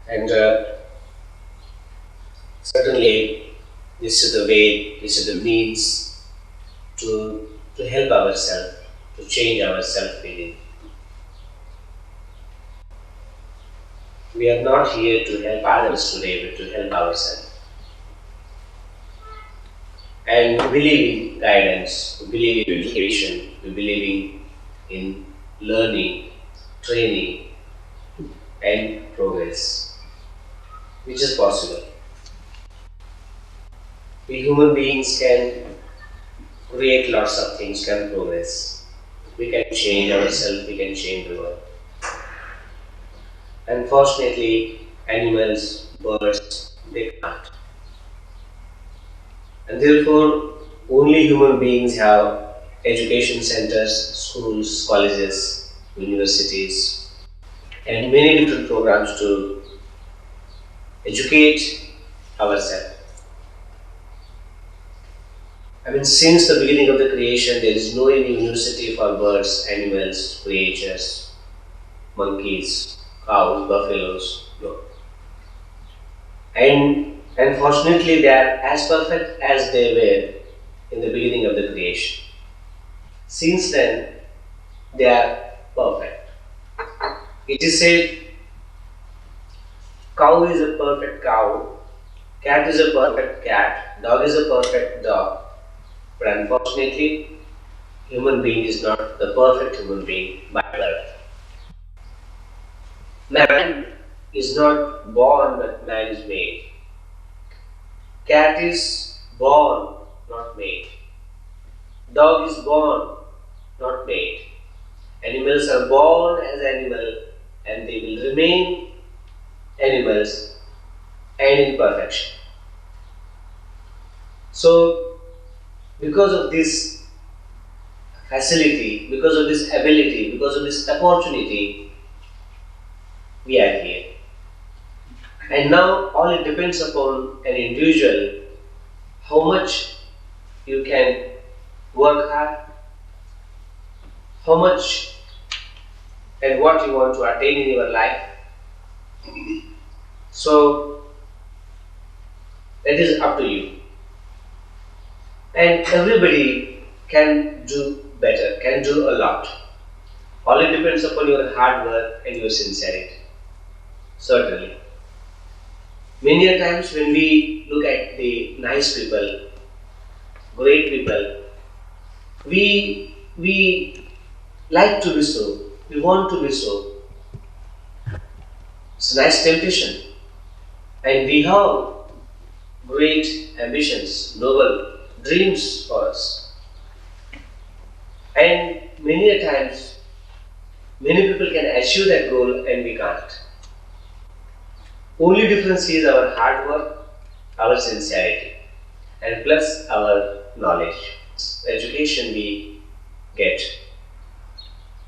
And certainly, this is the way, this is the means to help ourselves, to change our self-feeling. We are not here to help others today, but to help ourselves. And we believe in guidance, we believe in education, we believe in learning, training, and progress, which is possible. We human beings can create lots of things, can progress. We can change ourselves, we can change the world. Unfortunately, animals, birds, they can't. And therefore, only human beings have education centers, schools, colleges, universities, and many different programs to educate ourselves. I mean, since the beginning of the creation, there is no any university for birds, animals, creatures, monkeys, cows, buffaloes, no. And unfortunately, they are as perfect as they were in the beginning of the creation. Since then, they are perfect. It is said, cow is a perfect cow, cat is a perfect cat, dog is a perfect dog. But unfortunately, human being is not the perfect human being by birth. Man is not born, but man is made. Cat is born, not made. Dog is born, not made. Animals are born as animal and they will remain animals and in perfection. So, because of this facility, because of this ability, because of this opportunity, we are here. And now all it depends upon an individual, how much you can work hard, how much and what you want to attain in your life. So that is up to you. And everybody can do better, can do a lot. All it depends upon your hard work and your sincerity. Certainly. Many a times when we look at the nice people, great people, we like to be so, we want to be so. It's a nice temptation. And we have great ambitions, noble dreams for us. And many a times, many people can achieve that goal and we can't. Only difference is our hard work, our sincerity, and plus our knowledge, education we get.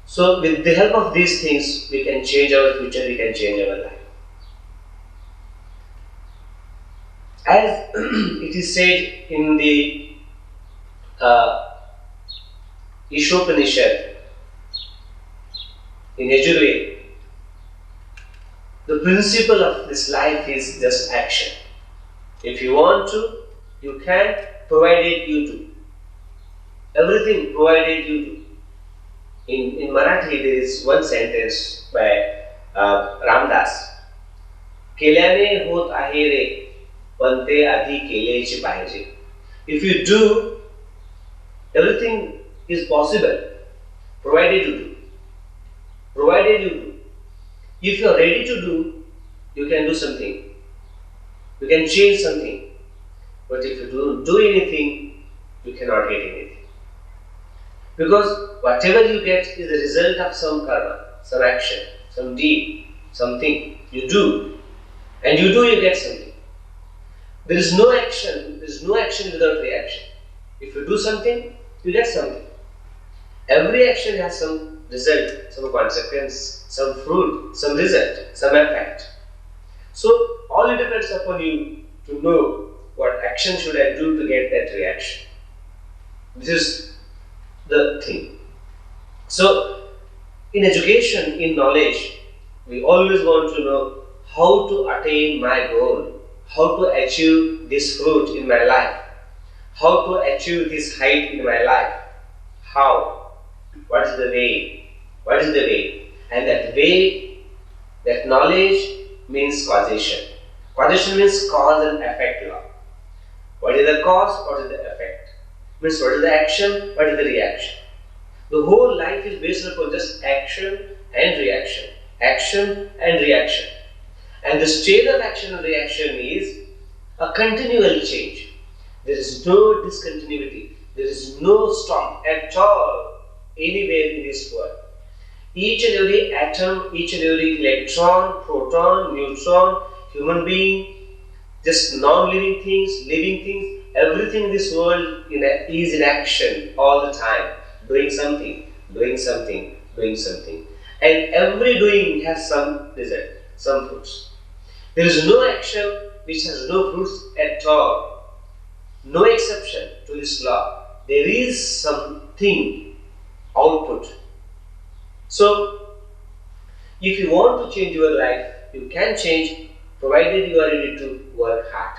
So with the help of these things, we can change our future, we can change our life. As it is said in the Ishopanishad, in Yajurveda, the principle of this life is just action. If you want to, you can, provided you do. Everything provided you do. In Marathi, there is one sentence by Ramdas. केल्याने होत आहे रे, पण ते आधी केलेच पाहिजे. If you do, everything is possible, provided you do. Provided you do. If you are ready to do, you can do something. You can change something. But if you don't do anything, you cannot get anything. Because whatever you get is the result of some karma, some action, some deed, something you do. And you do, you get something. There is no action without reaction. If you do something, you get something. Every action has some result, some consequence, some fruit, some result, some effect. So all it depends upon you to know what action should I do to get that reaction. This is the thing. So in education, in knowledge, we always want to know how to attain my goal, how to achieve this fruit in my life, how to achieve this height in my life. How? What is the way? What is the way? And that way, that knowledge means causation. Causation means cause and effect law. What is the cause? What is the effect? Means what is the action? What is the reaction? The whole life is based upon just action and reaction. Action and reaction. And the state of action and reaction is a continual change. There is no discontinuity. There is no stop at all anywhere in this world. Each and every atom, each and every electron, proton, neutron, human being, just non-living things, living things, everything in this world is in action all the time, doing something, doing something, doing something. And every doing has some result, some fruits. There is no action which has no fruits at all. No exception to this law. There is something, output. So, if you want to change your life, you can change provided you are ready to work hard.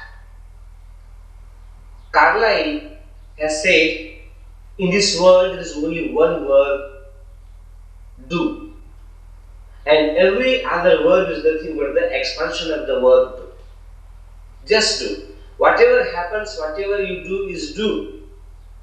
Carlyle has said, in this world there is only one word, do. And every other word is nothing but the expansion of the word do. Just do. Whatever happens, whatever you do is do.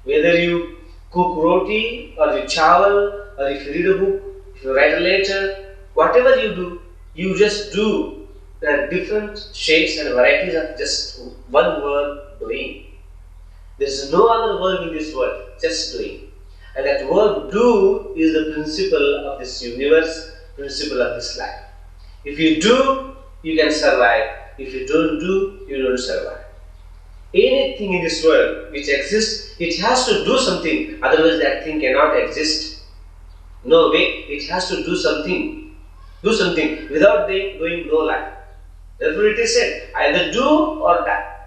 Whether you cook roti, or you chawal, or if you read a book, if you write a letter, whatever you do, you just do. There are different shades and varieties of just one word, doing. There is no other word in this world, just doing. And that word do is the principle of this universe, principle of this life. If you do, you can survive. If you don't do, you don't survive. Anything in this world which exists, it has to do something, otherwise that thing cannot exist. No way, it has to do something. Do something. Without doing no life. Therefore it is said, either do or die.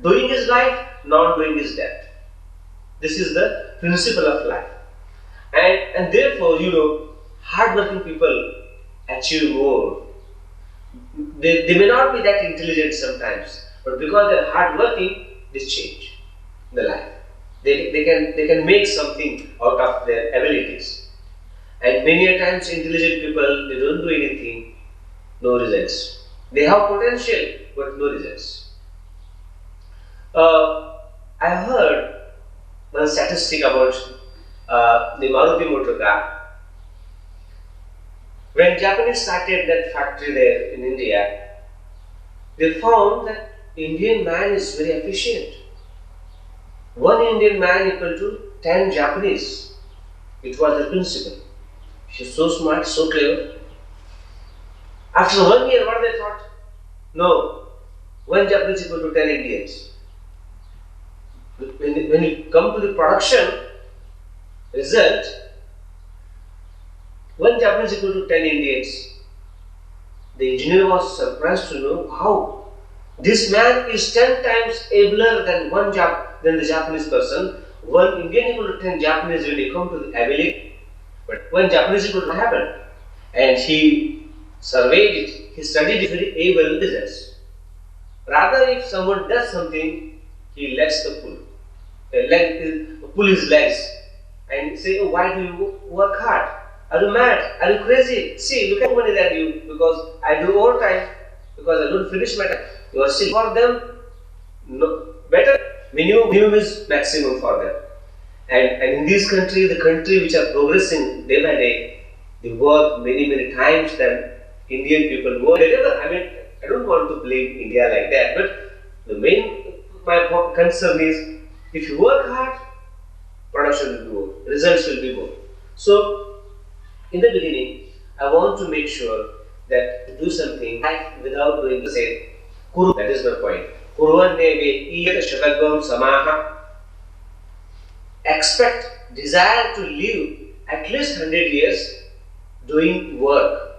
Doing is life, non-doing is death. This is the principle of life. And therefore, hard-working people achieve more. They may not be that intelligent sometimes, but because they are hard-working, they change the life. They can make something out of their abilities. And many a times intelligent people, they don't do anything, no results. They have potential, but no results. I heard one statistic about the Maruti motor car. When Japanese started that factory there in India, they found that Indian man is very efficient. One Indian man equal to 10 Japanese. It was the principle. He's so smart, so clever. After 1 year, what they thought? No, one Japanese equal to 10 Indians. When you come to the production result, one Japanese equal to 10 Indians. The engineer was surprised to know how this man is 10 times abler than the Japanese person. One Indian equal to 10 Japanese when you come to the ability, but one Japanese equal to happen. And he surveyed it, he studied it, very able results. Rather, if someone does something, he lets the pull his legs and say, oh, why do you work hard? Are you mad? Are you crazy? See, look at how many that you, because I do overtime, because I don't finish my time. You are still for them, no, better. Minimum is maximum for them. And in this country, the country which are progressing day by day, they work many times than Indian people work. I mean, I don't want to blame India like that, but my concern is, if you work hard, production will be more, results will be more. So, in the beginning, I want to make sure that to do something without doing the same. Kuru, that is my point. Expect, desire to live at least 100 years doing work.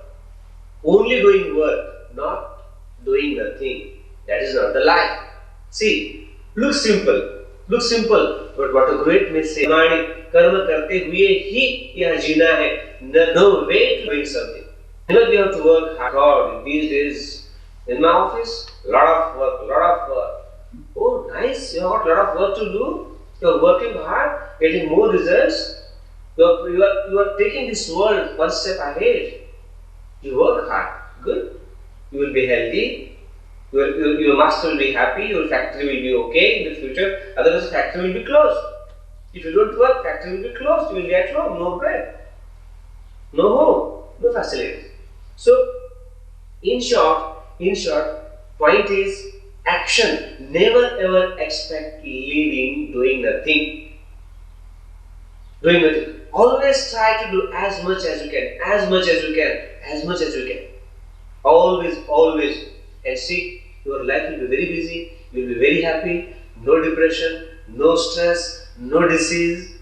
Only doing work, not doing nothing. That is not the life. See, looks simple, but what a great message. Karma karte huye hi yahan jeena hai. No way to doing something. We have to work hard. God, these days In my office, lot of work. Oh, nice, you have got a lot of work to do. You are working hard, getting more results. You are taking this world one step ahead. You work hard, good. You will be healthy. Your master will be happy. Your factory will be okay in the future. Otherwise, factory will be closed. If you don't work, factory will be closed. You will be at home, no bread, no home, no facilities. So, in short, point is action. Never ever expect living doing nothing. Doing nothing. Always try to do as much as you can, as much as you can, as much as you can. Always. And see, your life will be very busy, you will be very happy, no depression, no stress, no disease,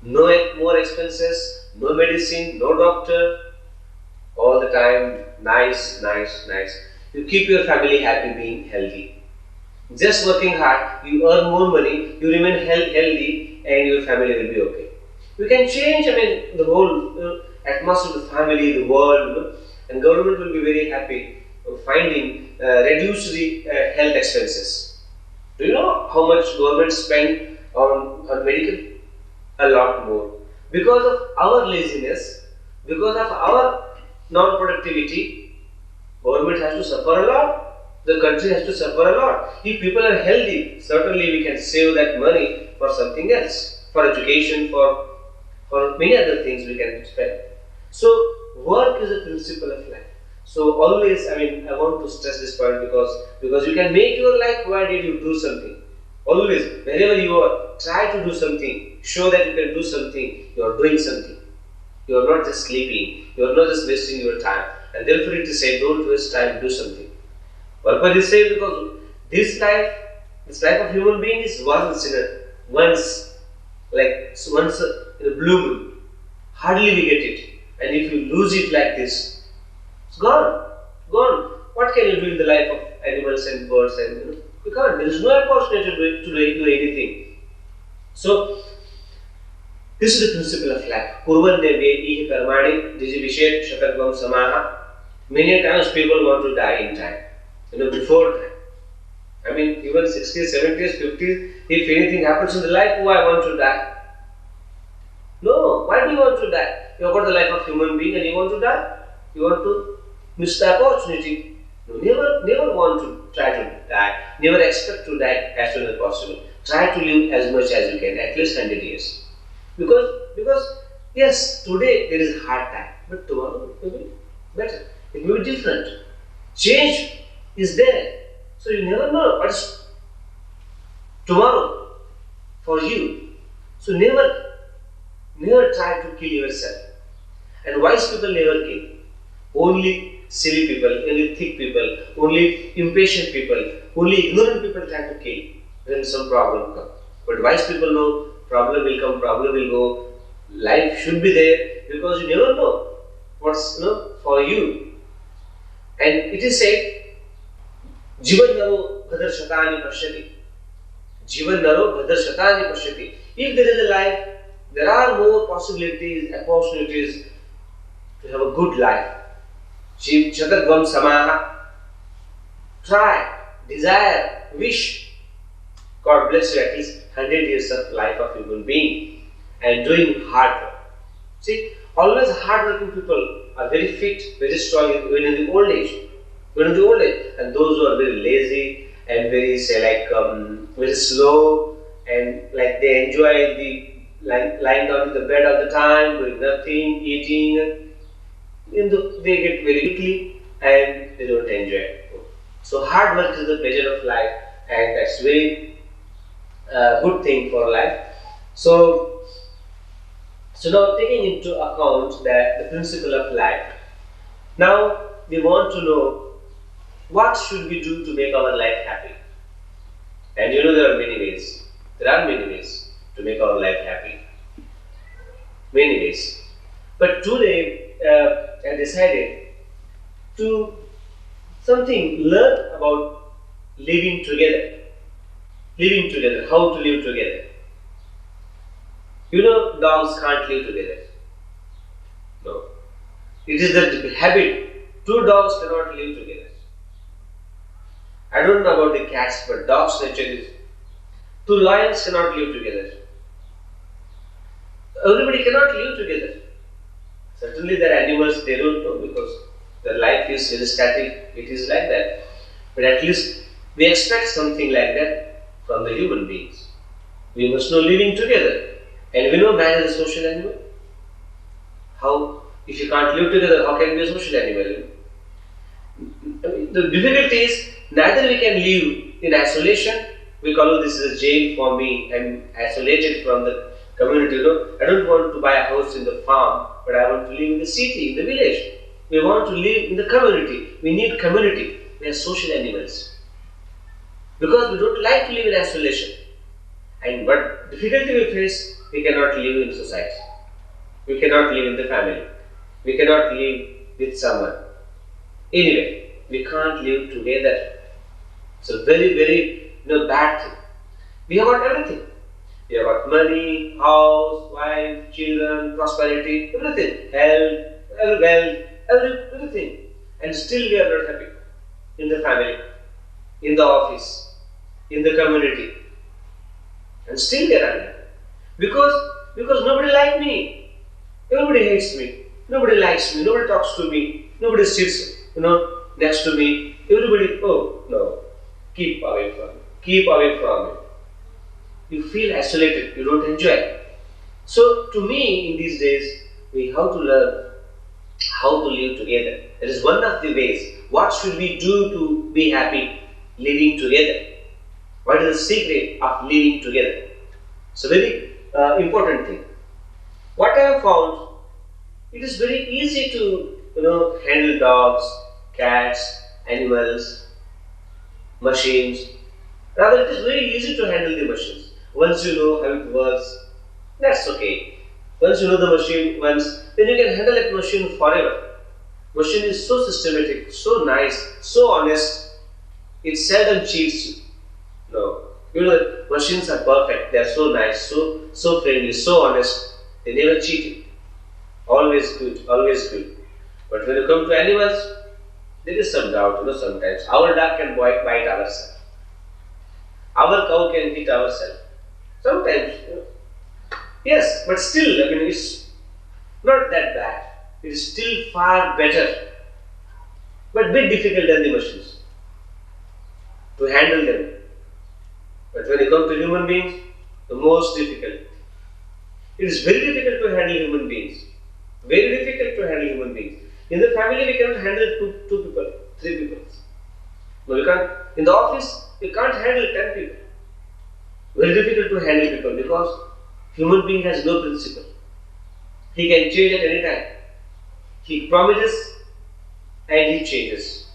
no more expenses, no medicine, no doctor. All the time, nice. You keep your family happy, being healthy. Just working hard, you earn more money, you remain healthy, and your family will be okay. You can change, the whole atmosphere of the family, the world, and government will be very happy finding reduce the health expenses. Do you know how much government spend on medical? A lot more. Because of our laziness, because of our non-productivity, government has to suffer a lot. The country has to suffer a lot. If people are healthy, certainly we can save that money for something else, for education, for many other things we can spend. So work is a principle of life. So always, I want to stress this point because you can make your life provided you do something. Always, wherever you are, try to do something. Show that you can do something. You are doing something. You are not just sleeping. You are not just wasting your time. And therefore it is said, don't waste time, do something. Purpose is said because this life of human being is once in a blue moon. Hardly we get it. And if you lose it like this, it's gone. What can you do in the life of animals and birds? And you can't. There is no opportunity to do anything. So, this is the principle of life. Kurvanye vehi karmani dijivishet shatatvam samaha. Many times people want to die in time. Before time. Even 60s, 70s, 50s, if anything happens in the life, I want to die. No, why do you want to die? You have got the life of human being and you want to die? You want to miss the opportunity. No, never want to try to die. Never expect to die as soon as possible. Try to live as much as you can, at least 100 years. Because yes, today there is a hard time, but tomorrow it will be better. It will be different. Change is there. So you never know what's tomorrow for you. So never try to kill yourself. And wise people never kill. Only silly people, only thick people, only impatient people, only ignorant people try to kill when some problem comes. But wise people know problem will come, problem will go. Life should be there because you never know what's for you. And it is said, Jivan naro bhadar shatani pashyati. Jivan naro bhadar shatani pashyati. If there is a life, there are more possibilities, opportunities to have a good life. Chatatvam samaha. Try, desire, wish. God bless you at least 100 years of life of human being and doing hard work. See, always hard-working people are very fit, very strong even in the old age. And those who are very lazy and very very slow and they enjoy the lying down in the bed all the time, doing nothing, eating, they get very quickly and they don't enjoy it. So hard work is the pleasure of life, and that's very good thing for life. So now taking into account the principle of life, now we want to know what should we do to make our life happy. And there are many ways. There are many ways to make our life happy. Many ways. But today I decided to learn about living together. Living together, how to live together. Dogs can't live together. No. It is the habit. Two dogs cannot live together. I don't know about the cats, but dogs' nature is two lions cannot live together. Everybody cannot live together. Certainly, there are animals they don't know because their life is very static. It is like that. But at least we expect something like that from the human beings. We must know living together. And we know man is a social animal. How, if you can't live together, how can you be a social animal? I mean, the difficulty is neither we can live in isolation. We call this as a jail for me. I'm isolated from the community. I don't want to buy a house in the farm, but I want to live in the city, in the village. We want to live in the community. We need community. We are social animals. Because we don't like to live in isolation. And what difficulty we face, we cannot live in society. We cannot live in the family. We cannot live with someone. Anyway, we can't live together. It's a very, very bad thing. We have got everything. We have got money, house, wife, children, prosperity, everything. Health, wealth, everything. And still we are not happy. In the family, in the office, in the community. And still they are unhappy. Because nobody likes me. Everybody hates me. Nobody likes me. Nobody talks to me. Nobody sits, next to me. Everybody, oh no, keep away from me. Keep away from me. You feel isolated. You don't enjoy it. So to me, in these days, we have to learn how to live together. That is one of the ways. What should we do to be happy living together? What is the secret of living together? It's a very important thing. What I have found, it is very easy to handle dogs, cats, animals, machines. Rather, it is very easy to handle the machines. Once you know how it works, that's okay. Once you know the machine once, then you can handle that machine forever. Machine is so systematic, so nice, so honest. It seldom cheats you. No. Machines are perfect. They are so nice, so friendly, so honest. They never cheat you. Always good, always good. But when you come to animals, there is some doubt, sometimes. Our dog can bite ourselves. Our cow can hit ourselves. Sometimes, yes, but still, it's not that bad. It is still far better, but bit difficult than the machines to handle them. But when you come to human beings, the most difficult. It is very difficult to handle human beings. Very difficult to handle human beings. In the family, we cannot handle two people, 3 people. No, we can't. In the office, we can't handle 10 people. Very difficult to handle people because human being has no principle. He can change at any time. He promises and he changes.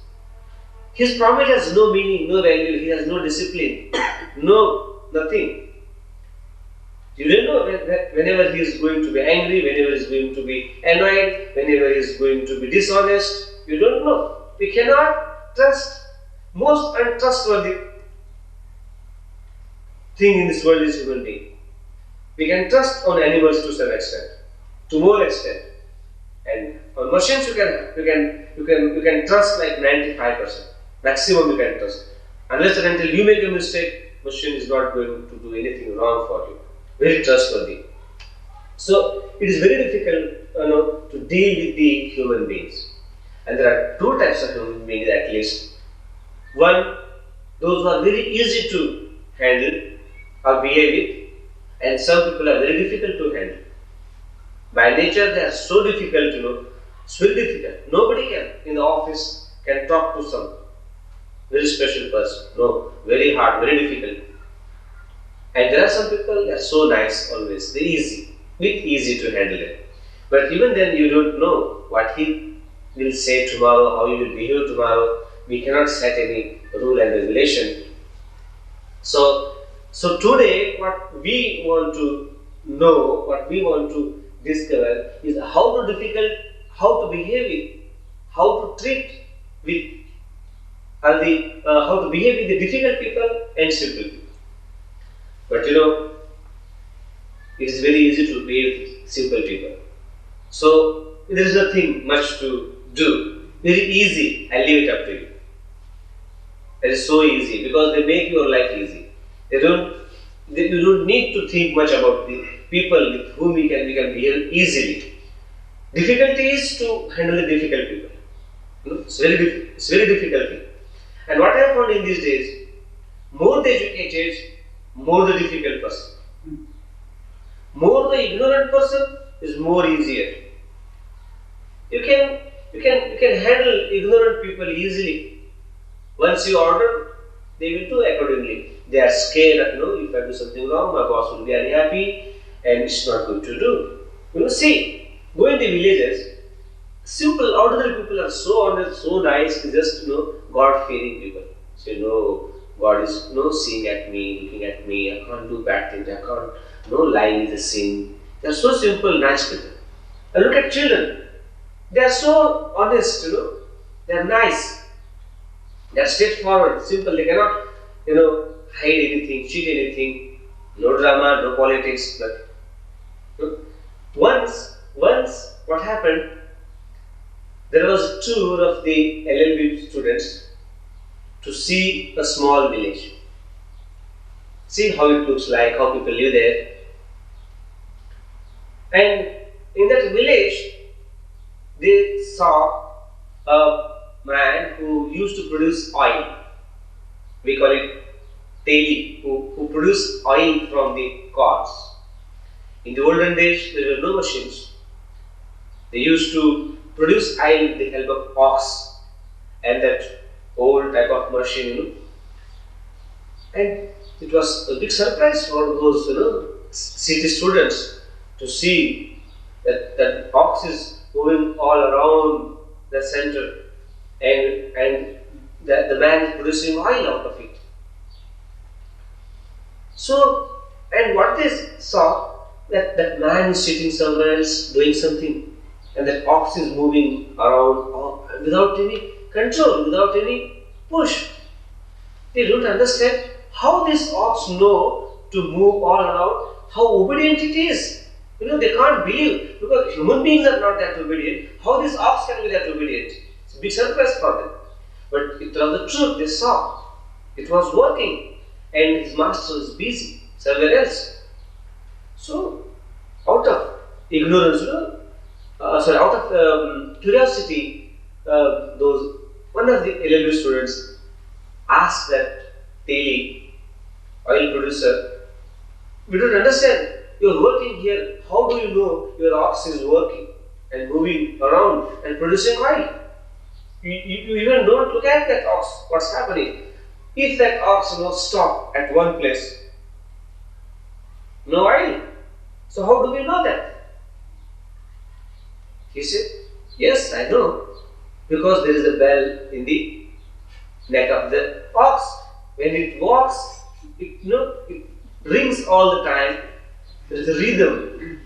His promise has no meaning, no value, he has no discipline, nothing. You don't know whenever he is going to be angry, whenever he is going to be annoyed, whenever he is going to be dishonest. You don't know. We cannot trust. Most untrustworthy thing in this world is human being. We can trust on animals to some extent, to more extent, and on machines you can trust like 95%. Maximum you can trust. Unless and until you make a mistake, machine is not going to do anything wrong for you. Very trustworthy. So it is very difficult, to deal with the human beings. And there are 2 types of human beings at least. One, those who are very easy to handle or behave with, and some people are very difficult to handle. By nature, they are so difficult, it's very difficult. Nobody can, in the office, can talk to some very special person. No, very hard, very difficult. And there are some people, they are so nice always, they easy to handle it. But even then, you don't know what he will say tomorrow, how he will behave tomorrow. We cannot set any rule and regulation. So today, what we want to know, what we want to discover is how to behave with, how to treat with, how to behave with the difficult people and simple people. But it is very easy to behave with simple people. So there is nothing much to do. Very easy. I leave it up to you. That is so easy because they make your life easy. You don't need to think much about the people with whom we can behave easily. Difficulty is to handle the difficult people. It's very difficult thing. And what I have found in these days, more the educated, more the difficult person. More the ignorant person is more easier. You can handle ignorant people easily. Once you order, they will do accordingly. They are scared that if I do something wrong, my boss will be unhappy and it's not good to do. See, go in the villages, simple, ordinary people are so honest, so nice, just God-fearing people. Say, no, God is seeing at me, looking at me, I can't do bad things, I can't, lying is a sin. They are so simple, nice people. And look at children. They are so honest, they are nice. They are straightforward, simple, they cannot, hide anything, cheat anything, no drama, no politics. But once, what happened, there was a tour of the LLB students to see a small village. See how it looks like, how people live there. And in that village, they saw a man who used to produce oil. We call it teli, who produce oil from the cows. In the olden days, there were no machines. They used to produce oil with the help of ox and that old type of machine. And it was a big surprise for those city students to see that ox is moving all around the center and the man is producing oil out of it. So, and what they saw, that man is sitting somewhere else doing something, and that ox is moving around without any control, without any push. They don't understand how this ox know to move all around, how obedient it is. They can't believe, because human beings are not that obedient. How this ox can be that obedient? It's a big surprise for them. But it was the truth, they saw. It was working, and his master was busy somewhere else. So, out of ignorance, out of curiosity, one of the LLB students asked that teli, oil producer, we don't understand. You are working here. How do you know your ox is working and moving around and producing oil? You even don't look at that ox. What's happening? If that ox stop at one place, no oil. So how do we know that? He said, yes, I know, because there is a bell in the neck of the ox. When it walks, it rings all the time. There is a rhythm,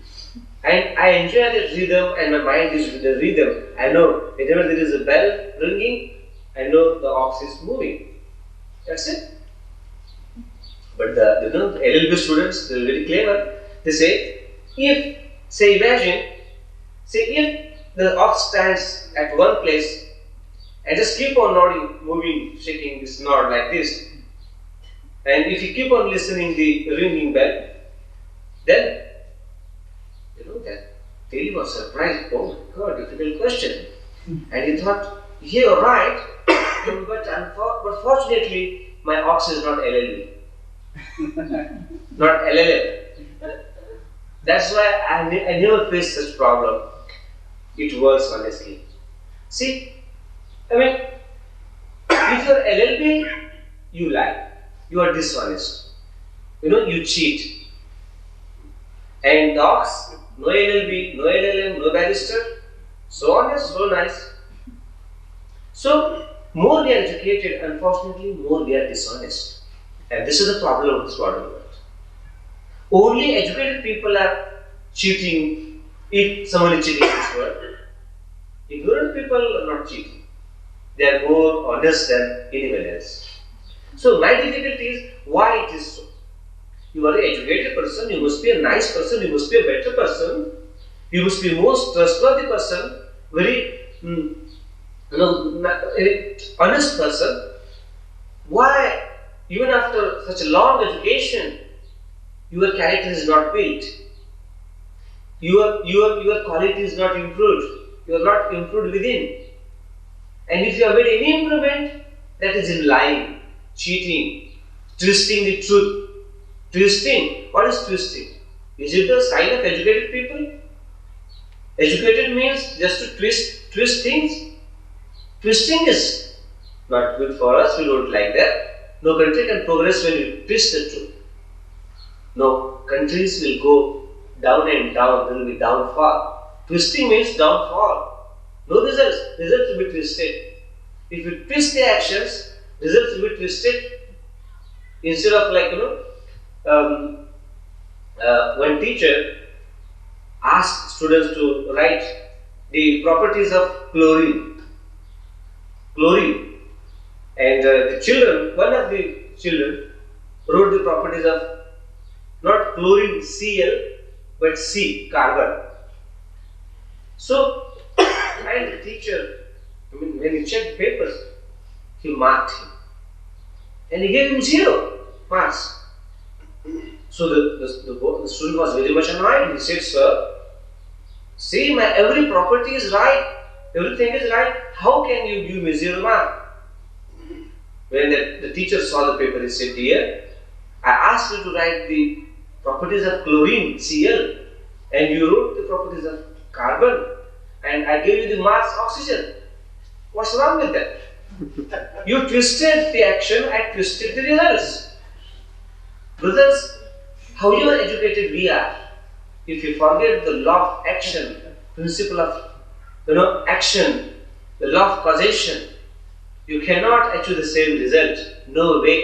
and I enjoy the rhythm, and my mind is with the rhythm. I know whenever there is a bell ringing, I know the ox is moving. That's it. But the LLB students, they are very clever. They say, imagine, if the ox stands at one place and just keep on nodding, moving, shaking this nod like this, and if you keep on listening the ringing bell, then that Teli was surprised. Oh my God, difficult question. And he thought, you're right, but fortunately my ox is not LLB, not LLM. That's why I never faced such problem. It works honestly. See, if you're LLB, you lie. You are dishonest. You cheat. And the ox, no LLB, no LLM, no barrister, so honest, so nice. So, more we are educated, unfortunately, more we are dishonest. And this is the problem of this modern world. Only educated people are cheating, if someone is cheating in this world. Ignorant people are not cheating. They are more honest than anyone else. So, my difficulty is why it is so. You are an educated person, you must be a nice person, you must be a better person, you must be a most trustworthy person, very honest person. Why, even after such a long education, your character is not built? Your quality is not improved. You are not improved within. And if you have made any improvement, that is in lying, cheating, twisting the truth. Twisting. What is twisting? Is it a sign of educated people? Educated means just to twist things. Twisting is not good for us. We don't like that. No country can progress when you twist the truth. No, countries will go down and down. There will be downfall. Twisting means downfall. No results. Results will be twisted. If you twist the actions, results will be twisted. Instead of one teacher asked students to write the properties of chlorine. And the children, one of the children wrote the properties of not chlorine Cl but C, carbon. So, and the teacher, when he checked the papers, he marked him. And he gave him 0 marks. So the student was very much annoyed. He said, "Sir, see, my every property is right. Everything is right. How can you give me 0 mark?" When the teacher saw the paper, he said, "Dear, I asked you to write the properties of chlorine, Cl, and you wrote the properties of carbon, and I gave you the marks oxygen. What's wrong with that? You twisted the action, I twisted the results." Brothers, however educated we are, if you forget the law of action, principle of action, the law of causation, you cannot achieve the same result. No way.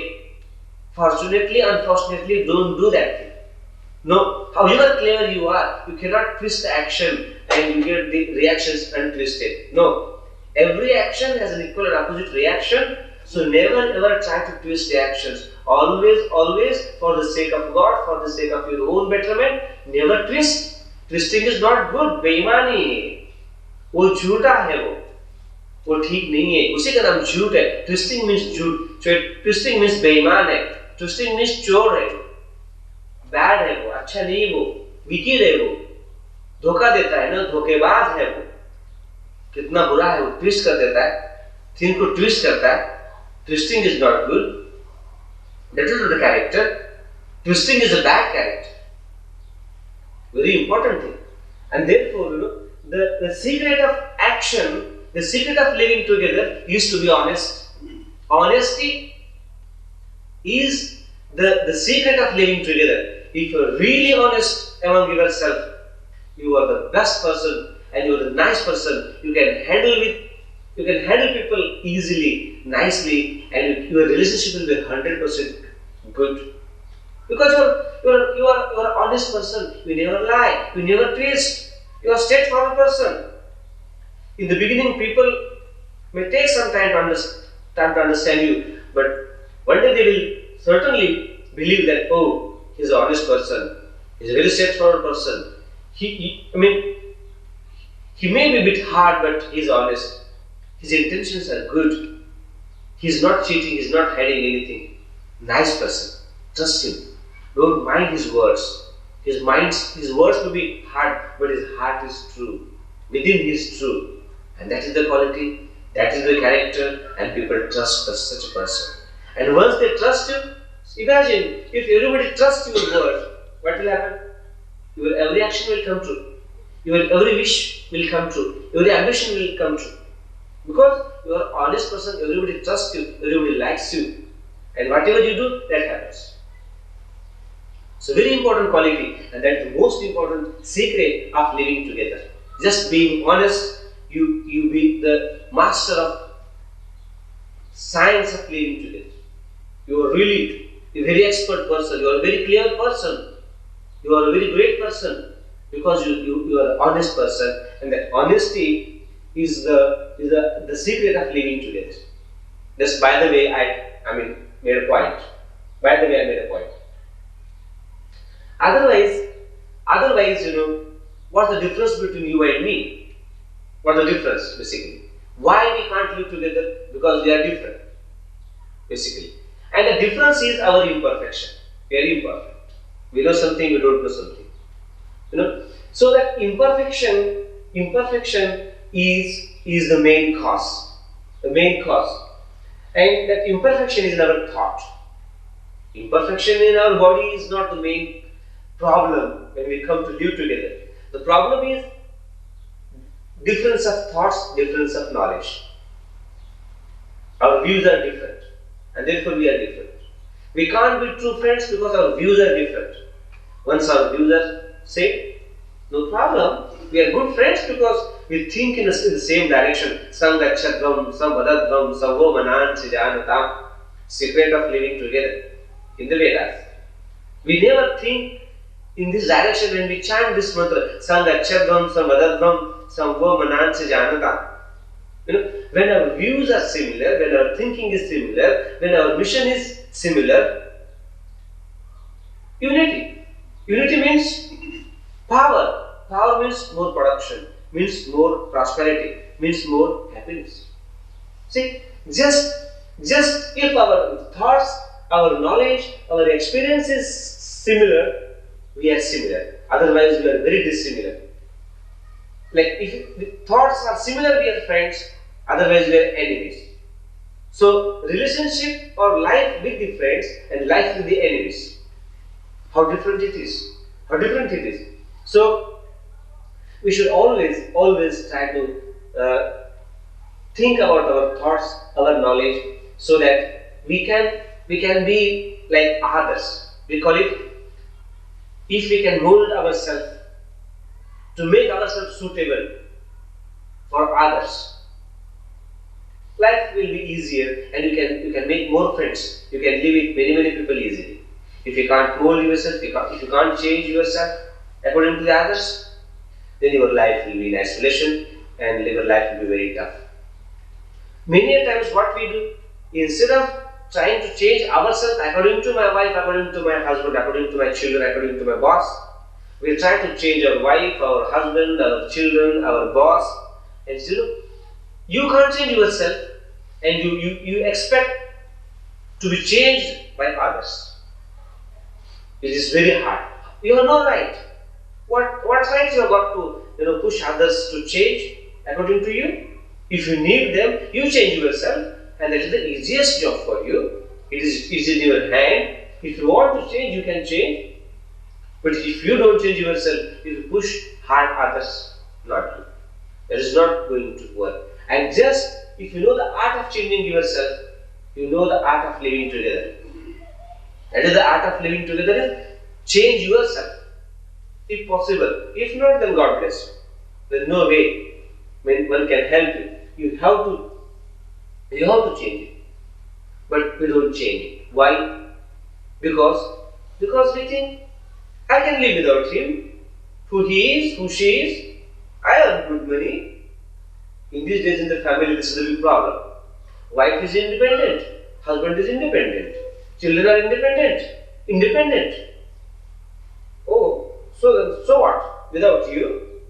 Fortunately, unfortunately, don't do that thing. No, however clever you are, you cannot twist the action and you get the reactions untwisted. No, every action has an equal and opposite reaction. So never ever try to twist the actions. Always for the sake of God, for the sake of your own betterment, never twist. Twisting is not good. बेईमानी है, वो झूठा है, वो ठीक नहीं है, उसी का नाम झूठ है. Twisting means झूठ. Twisting means बेईमान है. Twisting means चोर है, बैड है वो, अच्छा नहीं वो, विकीड है वो, धोखा देता है ना, धोखेबाज है वो. कितना बुरा है वो, ट्विस्ट कर देता है, थिंग को ट्विस्ट करता है. Twisting is not good. That is not the character. Twisting is a bad character. Very important thing. And therefore, the secret of action, the secret of living together is to be honest. Honesty is the secret of living together. If you are really honest among yourself, you are the best person and you are the nice person. You can handle people easily, nicely, and your relationship will be 100% good. Because you are an honest person. You never lie. You never twist. You are a straightforward person. In the beginning, people may take some time to understand you, but one day they will certainly believe that, oh, he's an honest person. He's a very straightforward person. He may be a bit hard, but he's honest. His intentions are good. He's not cheating, he's not hiding anything. Nice person. Trust him. Don't mind his words. His words will be hard, but his heart is true. Within he is true. And that is the quality, that is the character, and people trust such a person. And once they trust you, imagine if everybody trusts your word, what will happen? Your every action will come true. Your every wish will come true. Every ambition will come true. Because you are an honest person, everybody trusts you, everybody likes you. And whatever you do, that happens. So very important quality, and that's the most important secret of living together. Just being honest, you be the master of science of living together. You are really a very expert person, you are a very clear person, you are a very great person, because you are an honest person, and that honesty is the secret of living together. Just by the way, I made a point. By the way, I made a point. Otherwise, what's the difference between you and me? What's the difference basically? Why we can't live together? Because we are different. basically. And the difference is our imperfection. We are imperfect. We know something, we don't know something. So that imperfection is the main cause. The main cause. And that imperfection is in our thought. Imperfection in our body is not the main problem when we come to live together. The problem is difference of thoughts, difference of knowledge. Our views are different, and therefore we are different. We can't be true friends because our views are different. Once our views are same, no problem. We are good friends because we think in the same direction. Sangachadvam, samvadadvam, savomanansi janatam. Secret of living together in the Vedas. We never think in this direction when we chant this mantra. Sangachadvam, samvadadvam, savomanansi janatam. When our views are similar, when our thinking is similar, when our mission is similar, unity. Unity means power. Power means more production, means more prosperity, means more happiness. See, just if our thoughts, our knowledge, our experience is similar, we are similar. Otherwise, we are very dissimilar. Like if the thoughts are similar, we are friends. Otherwise, we are enemies. So, relationship or life with the friends and life with the enemies. How different it is. How different it is. So, we should always try to think about our thoughts, our knowledge, so that we can be like others. We call it, if we can mold ourselves to make ourselves suitable for others, life will be easier, and you can make more friends. You can live with many people easily. If you can't mold yourself, if you can't change yourself according to the others, then your life will be in isolation and your life will be very tough. Many a times what we do, instead of trying to change ourselves according to my wife, according to my husband, according to my children, according to my boss, we try to change our wife, our husband, our children, our boss, and still you can't change yourself, and you expect to be changed by others. It is very hard. You have no right. What right you have got to push others to change according to you? If you need them, you change yourself, and that is the easiest job for you. It is in your hand. If you want to change, you can change. But if you don't change yourself, if you push hard others, not you. That is not going to work. And just if you know the art of changing yourself, you know the art of living together. That is the art of living together is change yourself. If possible. If not, then God bless you. There is no way one can help you. You have to change it. But we don't change it. Why? Because we think, I can live without him. Who he is, who she is. I earn good money. In these days in the family, this is a big problem. Wife is independent. Husband is independent. Children are independent. Oh, so what? Without you?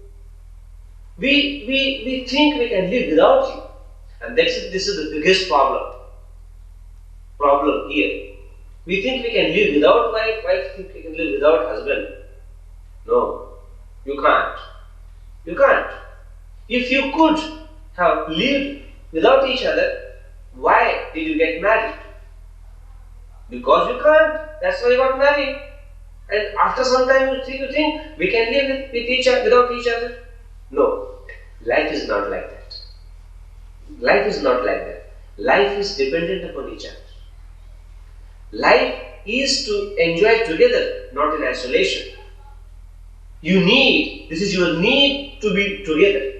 We think we can live without you. And this is the biggest problem here. We think we can live without wife think we can live without husband. No, you can't. You can't. If you could have lived without each other, why did you get married? Because you can't. That's why you got married. And after some time you think we can live without each other. No, life is not like that. Life is not like that. Life is dependent upon each other. Life is to enjoy together, not in isolation. This is your need to be together.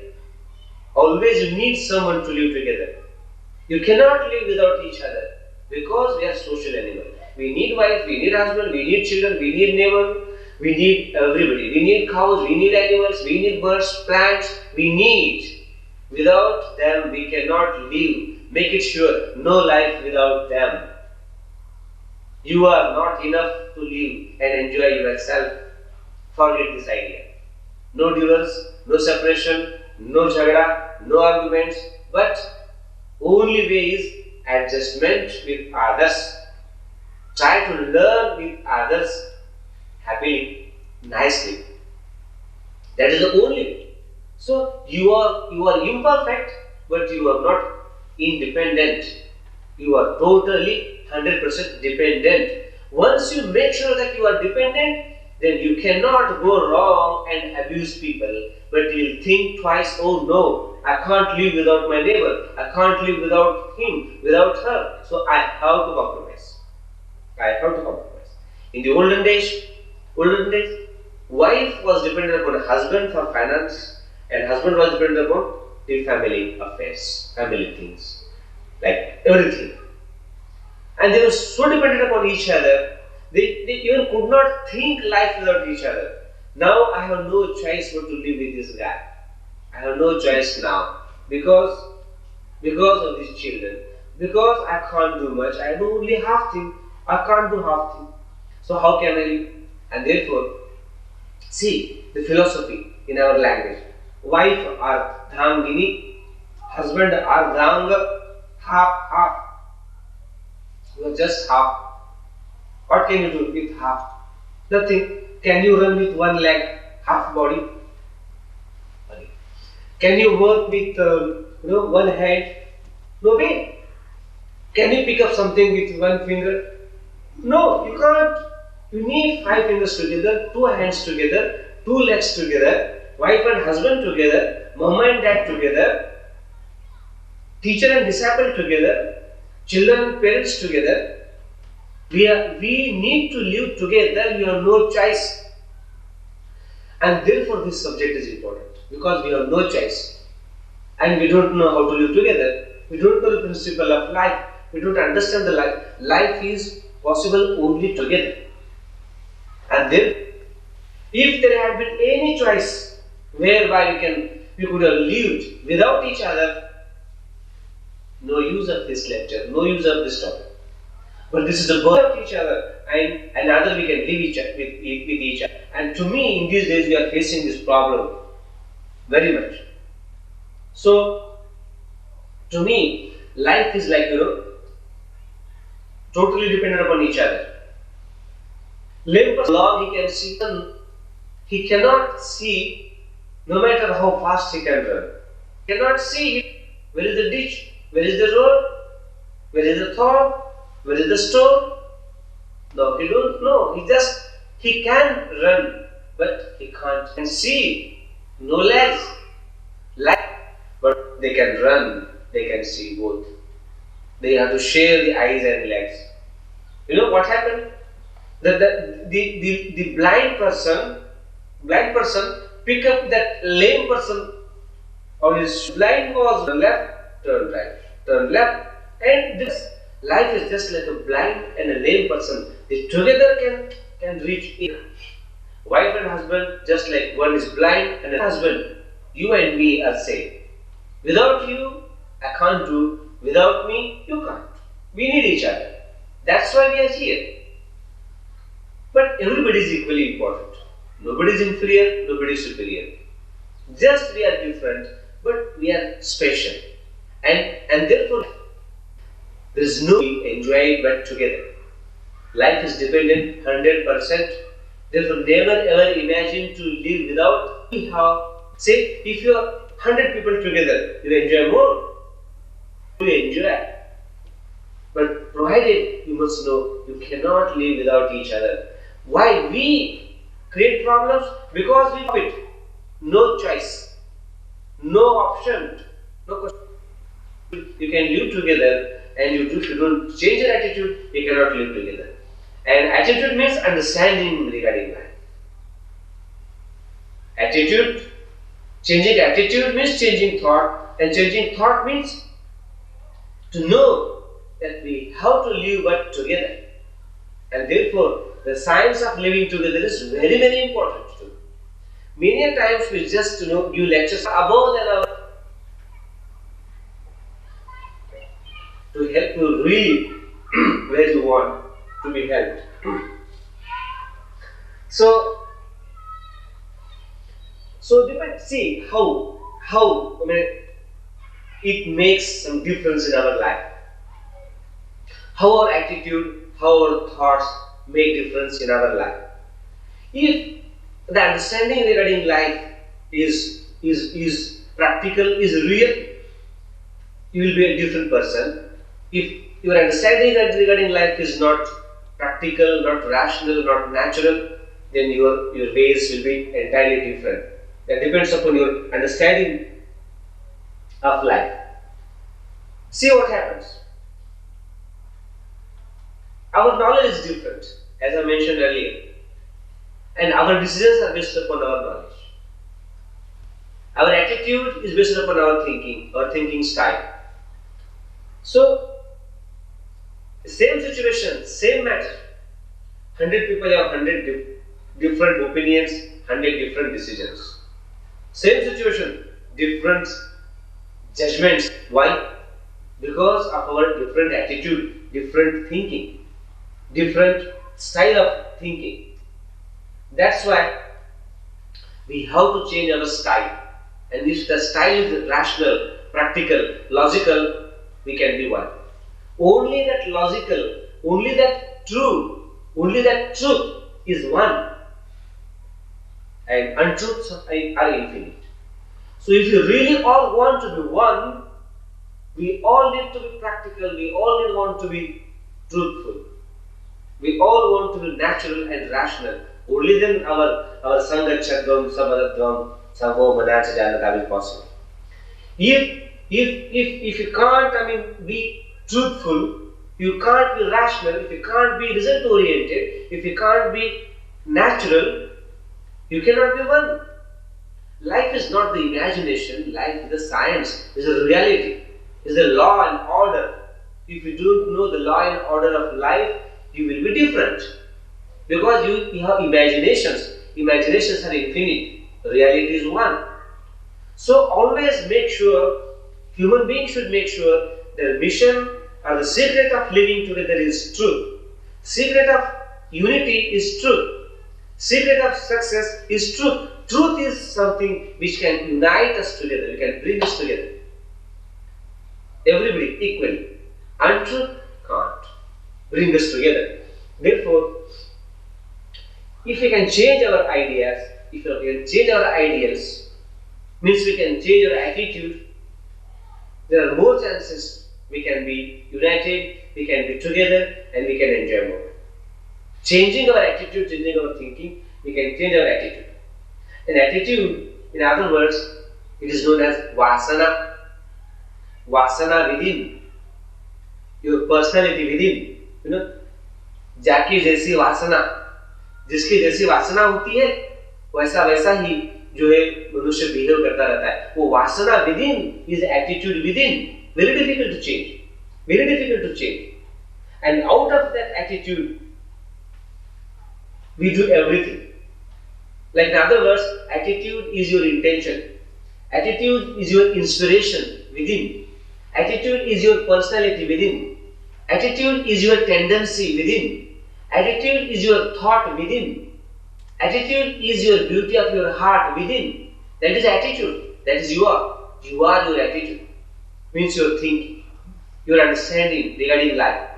Always you need someone to live together. You cannot live without each other because we are social animals. We need wife, we need husband, we need children, we need neighbor, we need everybody. We need cows, we need animals, we need birds, plants, we need. Without them we cannot live. Make it sure, no life without them. You are not enough to live and enjoy yourself. Forget this idea. No divorce, no separation, no jhagda, no arguments, but only way is adjustment with others. Try to learn with others happily, nicely. That is the only way. So you are imperfect, but you are not independent. You are totally 100% dependent. Once you make sure that you are dependent, then you cannot go wrong and abuse people. But you will think twice, oh no, I can't live without my neighbor. I can't live without him, without her. So I have to compromise. I have to compromise. In the olden days, wife was dependent upon husband for finance, and husband was dependent upon the family affairs, family things, like everything. And they were so dependent upon each other, they even could not think life without each other. Now I have no choice but to live with this guy. I have no choice now because of these children. Because I can't do much, I do only half thing. I can't do half thing. So how can I live? And therefore, see the philosophy in our language. Wife ardhangini, husband ardhanga, half. You are just half. What can you do with half? Nothing. Can you run with one leg, half body? Can you work with one hand? No way. Can you pick up something with one finger? No, you can't. You need 5 fingers together, 2 hands together, 2 legs together, wife and husband together, mom and dad together, teacher and disciple together, children and parents together. We need to live together. We have no choice. And therefore this subject is important, because we have no choice. And we don't know how to live together. We don't know the principle of life. We don't understand the life. Life is possible only together. And then, if there had been any choice whereby we could have lived without each other, no use of this lecture, no use of this topic. But this is the birth of each other, and another we can live with each other. And to me, in these days, we are facing this problem very much. So, to me, life is like, totally dependent upon each other. Lame person, long he can see, he cannot see no matter how fast he can run. He cannot see where is the ditch, where is the road, where is the thorn, where is the stone. No, he don't know. He can run, but he can't see. No legs. But they can run, they can see both. They have to share the eyes and legs. You know what happened? The blind person pick up that lame person, or his blind was left, turn right, turn left, and this life is just like a blind and a lame person. They together can reach it. Wife and husband, just like one is blind and a husband, you and me are same. Without you, I can't do. Without me, you can't. We need each other. That's why we are here. But everybody is equally important. Nobody is inferior, nobody is superior. Just we are different, but we are special. And therefore, there is no enjoy but together. Life is dependent 100%. Therefore, never ever imagine to live without how. Say, if you are 100 people together, you enjoy more. You enjoy. But provided, you must know, you cannot live without each other. Why we create problems? Because we quit. No choice. No option. No question. You can live together, and if you don't change your attitude, you cannot live together. And attitude means understanding regarding life. Attitude, changing attitude means changing thought, and changing thought means to know that we have to live but together. And therefore, the science of living together is very, very important too. Many times we just give lectures above than our to help you read where you want to be helped. So see how it makes some difference in our life. how our attitude, how our thoughts make difference in our life. If the understanding regarding life is practical, is real, you will be a different person. If your understanding regarding life is not practical, not rational, not natural, then your ways will be entirely different. That depends upon your understanding of life. See what happens. Our knowledge is different, as I mentioned earlier, and our decisions are based upon our knowledge. Our attitude is based upon our thinking style. So, same situation, same matter. 100 people have 100 different opinions, 100 different decisions. Same situation, different judgments. Why? Because of our different attitude, different thinking, different style of thinking. That's why we have to change our style. And if the style is rational, practical, logical, we can be one. Only that logical, only that truth is one. And untruths are infinite. So if you really all want to be one, we all need to be practical, we all want to be truthful. We all want to be natural and rational. Only then our Sangachadvam, Samadadvam, Samho Manacha Janata will possible. If you can't be truthful, you can't be rational, if you can't be result oriented, if you can't be natural, you cannot be one. Life is not the imagination, life is the science, is a reality, is the law and order. If you don't know the law and order of life, you will be different. Because you have imaginations. Imaginations are infinite. Reality is one. So always make sure, human beings should make sure their mission or the secret of living together is truth. Secret of unity is truth. Secret of success is truth. Truth is something which can unite us together, we can bring us together. Everybody equally. Untruth can't bring us together. Therefore, if we can change our ideas, if we can change our ideals, means we can change our attitude, there are more chances we can be united, we can be together, and we can enjoy more. Changing our attitude, changing our thinking, we can change our attitude. And attitude, in other words, it is known as vasana. Vasana within, your personality within. जाकी जैसी वासना, जिसकी जैसी वासना होती है, वैसा वैसा ही जो है मनुष्य बिहेव करता रहता है. वो वासना within is attitude within. Very difficult to change. Very difficult to change. And out of that attitude, we do everything. Like in other words, attitude is your intention. Attitude is your inspiration within. Attitude is your personality within. Attitude is your tendency within. Attitude is your thought within. Attitude is your beauty of your heart within. That is attitude. That is you are. You are your attitude. Means your thinking, your understanding regarding life.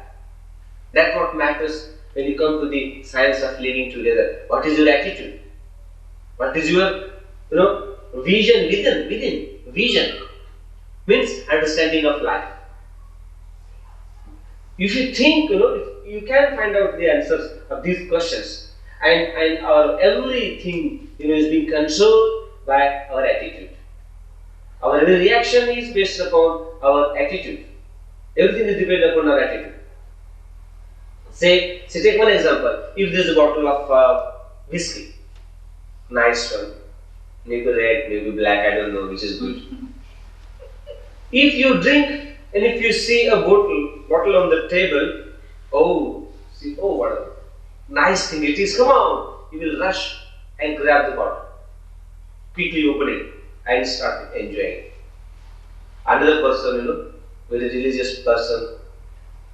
That's what matters when you come to the science of living together. What is your attitude? What is your vision within? Vision means understanding of life. If you think, you can find out the answers of these questions, and our everything, is being controlled by our attitude. Our every reaction is based upon our attitude. Everything is dependent upon our attitude. Say take one example. If there is a bottle of whiskey, nice one, maybe red, maybe black, I don't know which is good. If you drink and if you see a bottle on the table, what a nice thing it is, come on, you will rush and grab the bottle, quickly open it and start enjoying it. Another person, very religious person,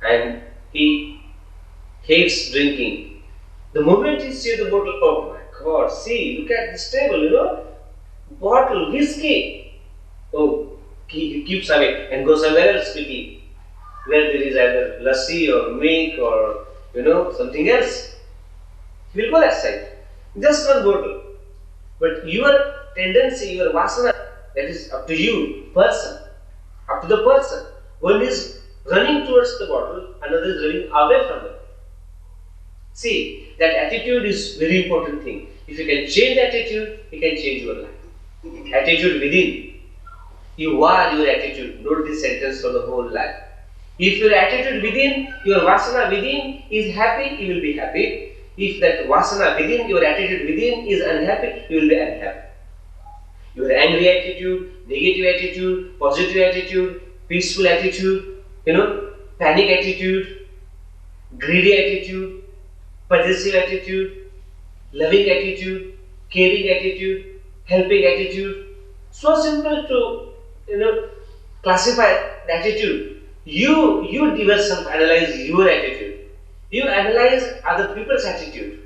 and he hates drinking. The moment he sees the bottle, oh my God, see, look at this table, bottle, whiskey. Oh, he keeps away and goes somewhere else quickly. where there is either lassi or milk or something else. He will go that side. Just one bottle. But your tendency, your vasana, that is up to you, person, up to the person. One is running towards the bottle, another is running away from it. See, that attitude is very important thing. If you can change attitude, you can change your life. Attitude within. You are your attitude. Note this sentence for the whole life. If your attitude within, your vasana within is happy, you will be happy. If that vasana within, your attitude within is unhappy, you will be unhappy. Your angry attitude, negative attitude, positive attitude, peaceful attitude, panic attitude, greedy attitude, possessive attitude, loving attitude, caring attitude, helping attitude. So simple to classify the attitude. You yourself analyze your attitude. You analyze other people's attitude.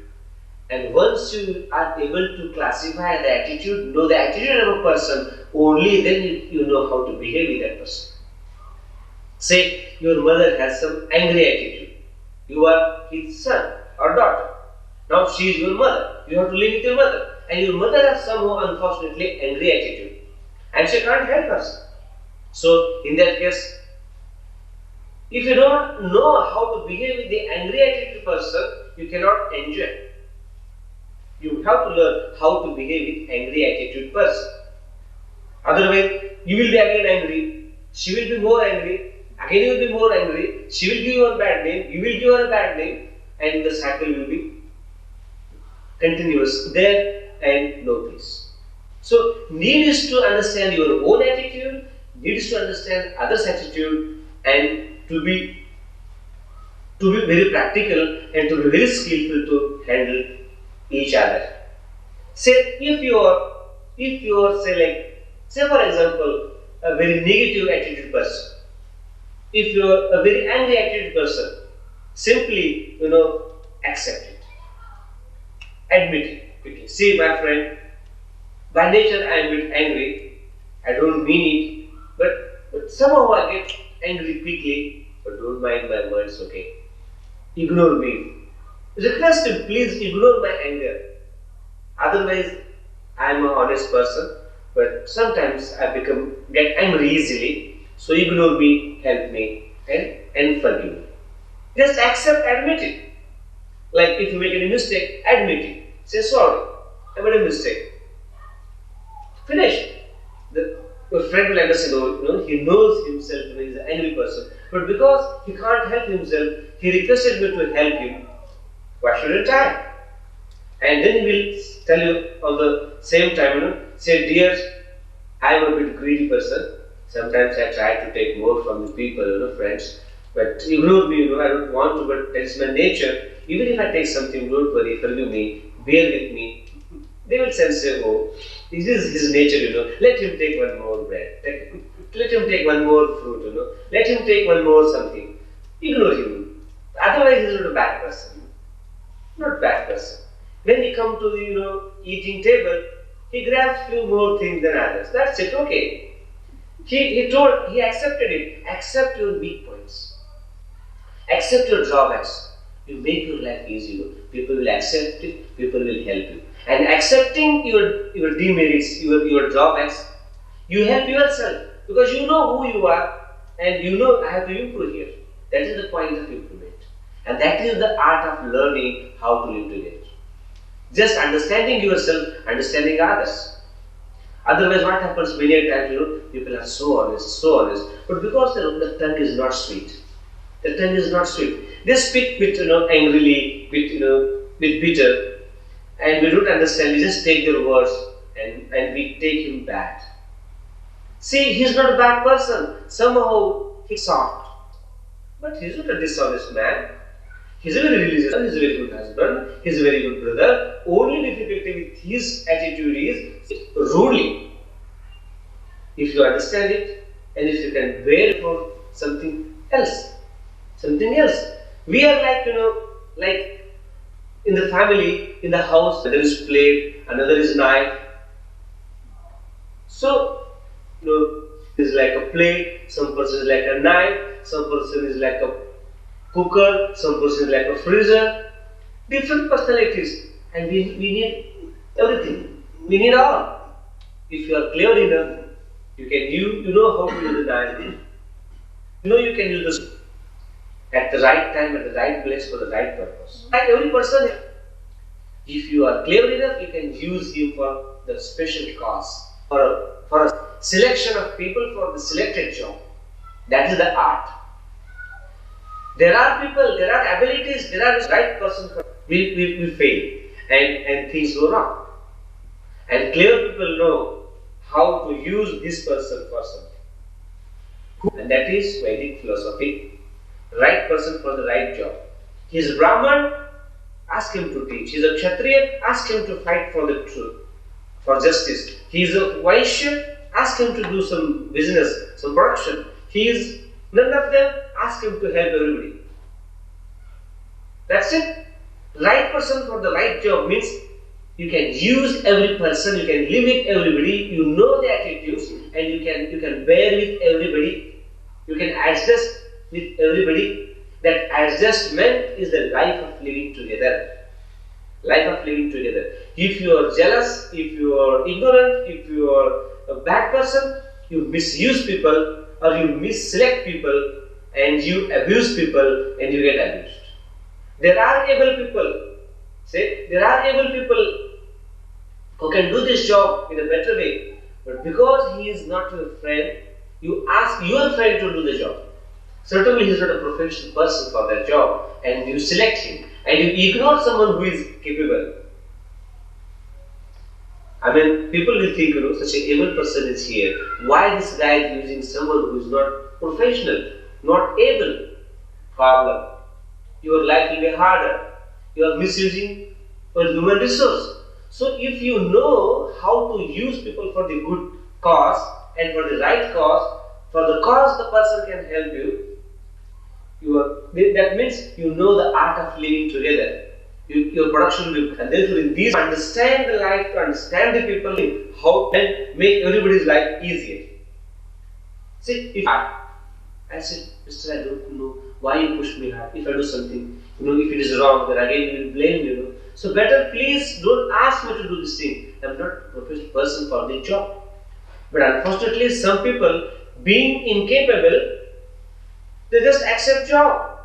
And once you are able to classify the attitude, know the attitude of a person, only then you know how to behave with that person. Say your mother has some angry attitude. You are his son or daughter. Now she is your mother. You have to live with your mother. And your mother has somehow unfortunately angry attitude. And she can't help us. So in that case, if you don't know how to behave with the angry attitude person, you cannot enjoy. You have to learn how to behave with angry attitude person. Otherwise, you will be again angry. She will be more angry. Again you will be more angry. She will give you a bad name. You will give her a bad name. And the cycle will be continuous there and no peace. So, need is to understand your own attitude, need is to understand others' attitude, and to be very practical and to be very skillful to handle each other. Say if you are say for example a very negative attitude person, if you are a very angry attitude person, simply accept it, admit it. Okay. See my friend, by nature I am a bit angry. I don't mean it, but somehow I get angry quickly. But don't mind my words, okay? Ignore me. Request him, please ignore my anger. Otherwise, I am an honest person, but sometimes I get angry easily. So ignore me, help me, and forgive me. Just accept, admit it. Like if you make any mistake, admit it. Say sorry, I made a mistake. Finish. Your friend will understand, he knows himself, he is an angry person. But because he can't help himself, he requested me to help him. Why shouldn't I? And then he will tell you on the same time, say, dear, I am a bit greedy person. Sometimes I try to take more from the people, friends. But ignore me, I don't want to, but that is my nature. Even if I take something, don't worry, forgive me, bear with me. They will sense, oh, this is his nature, let him take one more bread, let him take one more fruit, let him take one more something. Ignore him. Otherwise, he is not a bad person. Not a bad person. When he comes to the eating table, he grabs few more things than others. That's it, okay. He accepted it. Accept your weak points. Accept your drawbacks. You make your life easy. People will accept it, people will help you. And accepting your demerits, your drawbacks, you help yourself because you know who you are and I have to improve here. That is the point of improvement. And that is the art of learning how to live together. Just understanding yourself, understanding others. Otherwise, what happens many times, people are so honest, but because the tongue is not sweet. The tongue is not sweet. They speak with angrily, with bitter. And we don't understand, we just take their words and we take him bad. See, he's not a bad person. Somehow he's soft. But he's not a dishonest man. He's a very religious man, he's a very good husband, he's a very good brother. Only difficulty with his attitude is rudely. If you understand it and if you can bear it for something else. We are like in the family, in the house, there is plate, another is knife. So, is like a plate, some person is like a knife. some person is like a cooker, some person is like a freezer. Different personalities, and we need everything. We need all. If you are clear enough, you know how to use the diamond. You know you can use this at the right time, at the right place for the right purpose. Like every person, if you are clever enough, you can use him for the special cause, for a selection of people for the selected job. That is the art. There are people, there are abilities, there are the right person. We fail and things go wrong. And clever people know how to use this person for something. And that is Vedic philosophy. Right person for the right job. He is Brahman, ask him to teach. He is a Kshatriya, ask him to fight for the truth, for justice. He is a Vaishya, ask him to do some business, some production. He is none of them, ask him to help everybody. That's it. Right person for the right job means you can use every person, you can live with everybody, you know the attitudes, and you can bear with everybody, you can adjust with everybody. That adjustment is the life of living together. Life of living together. If you are jealous, if you are ignorant, if you are a bad person, you misuse people or you misselect people and you abuse people and you get abused. There are able people, there are able people who can do this job in a better way, but because he is not your friend, you ask your friend to do the job. Certainly he is not a professional person for that job, and you select him and you ignore someone who is capable. I mean, people will think, such an able person is here. Why this guy is using someone who is not professional, not able? Problem. Your life will be harder. You are misusing your human resource. So if you know how to use people for the good cause and for the right cause, for the cause the person can help you, that means you know the art of living together. Your production will be, and therefore in these, understand the life, to understand the people, how and make everybody's life easier. See, if I said, Mister, I don't know why you push me hard. If I do something, if it is wrong, then again you will blame me. So better, please don't ask me to do this thing. I am not a professional person for the job. But unfortunately, some people, being incapable, they just accept job.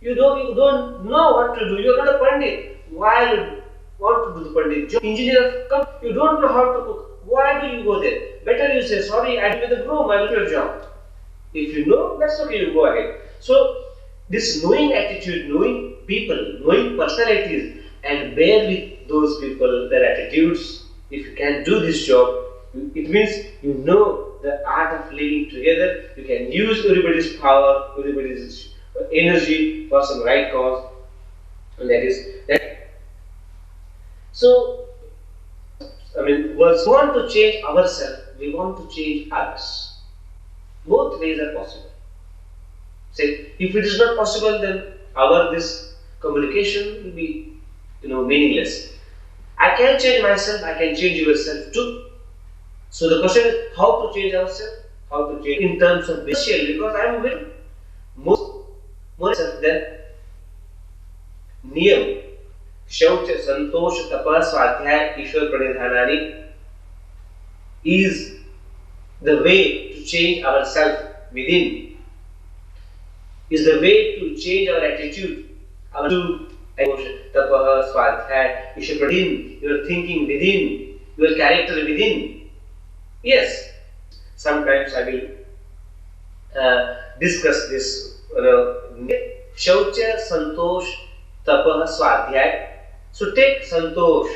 You don't know what to do. You are not a pandit. Why you want to do the pandit job? Engineer, come. You don't know how to cook. Why do you go there? Better you say, sorry, I do the broom. I will do your job. If you know, that's okay. You go ahead. So this knowing attitude, knowing people, knowing personalities, and bear with those people, their attitudes. If you can do this job, it means you know the art of living together. You can use everybody's power, everybody's energy for some right cause, and that is that. So, we want to change ourselves, we want to change others. Both ways are possible. Say, if it is not possible, then this communication will be meaningless. I can change myself, I can change yourself too. So the question is how to change ourselves, how to change in terms of social, because I am very more than niyam, shaucha, santosh, tapa, swadhyaya, ishwar pranidhanani is the way to change ourselves within, is the way to change our attitude, our emotion, tapa, swadhyaya, ishwar pranidhanani, your thinking within, your character within. Yes, sometimes I will discuss this. Shaucha, Santosh, Tapah, Swadhyay. So take Santosh.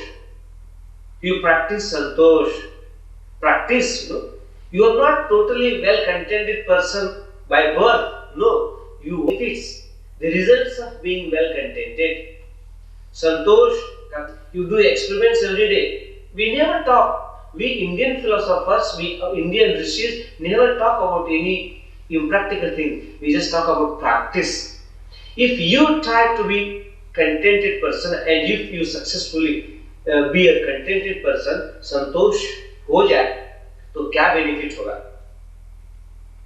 You practice Santosh. Practice, You are not totally well-contented person by birth. No, you benefits the results of being well-contented. Santosh, you do experiments every day. We never talk. We Indian philosophers, we Indian rishis never talk about any impractical thing. We just talk about practice. If you try to be contented person and if you successfully be a contented person, संतोष हो जाए, तो क्या benefit होगा?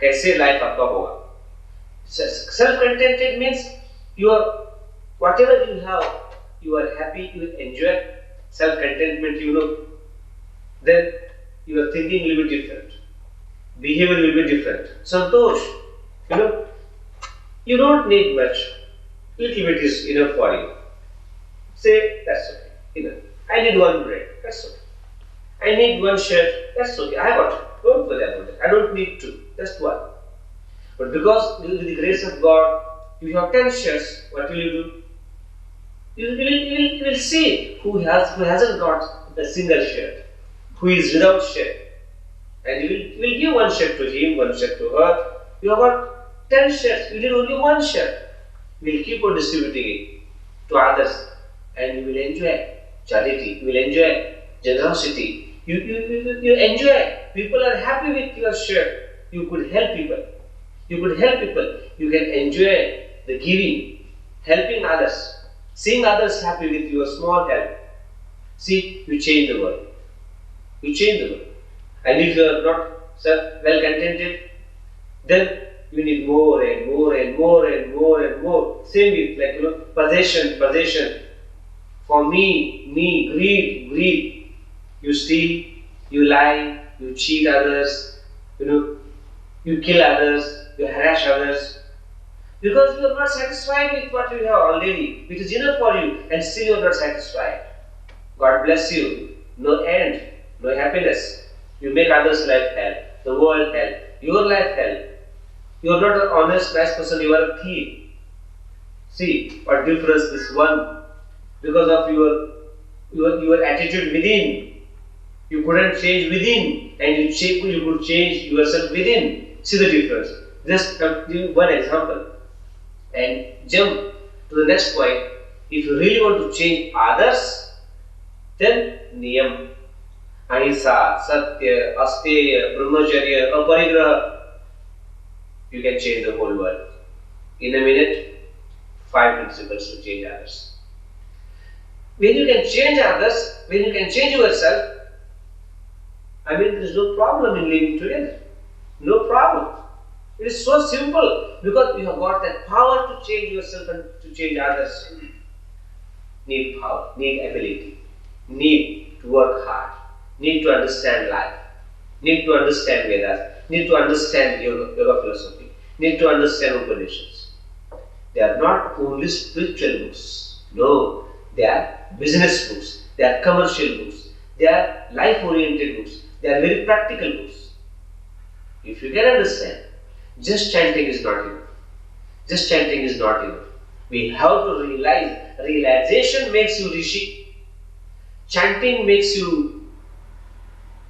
कैसे life आपका होगा? Self-contented means you are, whatever you have, you are happy, you enjoy. Self-contentment, then your thinking will be different, behavior will be different. Santosh, you don't need much, little bit is enough for you. Say, that's okay, enough. I need one bread, that's okay. I need one shirt, that's okay, I got it. Don't worry about it. I don't need two, just one. But because with the grace of God, you have 10 shirts, what will you do? You will see who hasn't got a single shirt, who is without shirt. And you will give one shirt to him, one shirt to her. You have got 10 shirts, you need only one shirt. You will keep on distributing it to others, and you will enjoy charity, you will enjoy generosity. You enjoy. People are happy with your shirt. You could help people. You can enjoy the giving, helping others, seeing others happy with your small help. See, you change the world. And if you are not well contented, then you need more and more and more and more and more. Same with possession. For me, greed. You steal, you lie, you cheat others, you kill others, you harass others. Because you are not satisfied with what you have already. It is enough for you, and still you are not satisfied. God bless you. No end, no happiness. You make others' life hell, the world hell, your life hell. You are not an honest, nice person, you are a thief. See what difference this one, because of your attitude within. You couldn't change within, and you could change yourself within. See the difference. Just give one example and jump to the next point. If you really want to change others, then niyam, ahimsa, satya, asteya, brahmacharya, aparigraha. You can change the whole world. In a minute, 5 principles to change others. When you can change others, when you can change yourself, there is no problem in living together. No problem. It is so simple because you have got that power to change yourself and to change others. Need power, need ability, need to work hard, need to understand life, need to understand Vedas, need to understand yoga philosophy, need to understand Upanishads. They are not only spiritual books. No, they are business books, they are commercial books, they are life-oriented books. They are very practical books. If you can understand, just chanting is not enough. We have to realize. Realization makes you rishi. Chanting makes you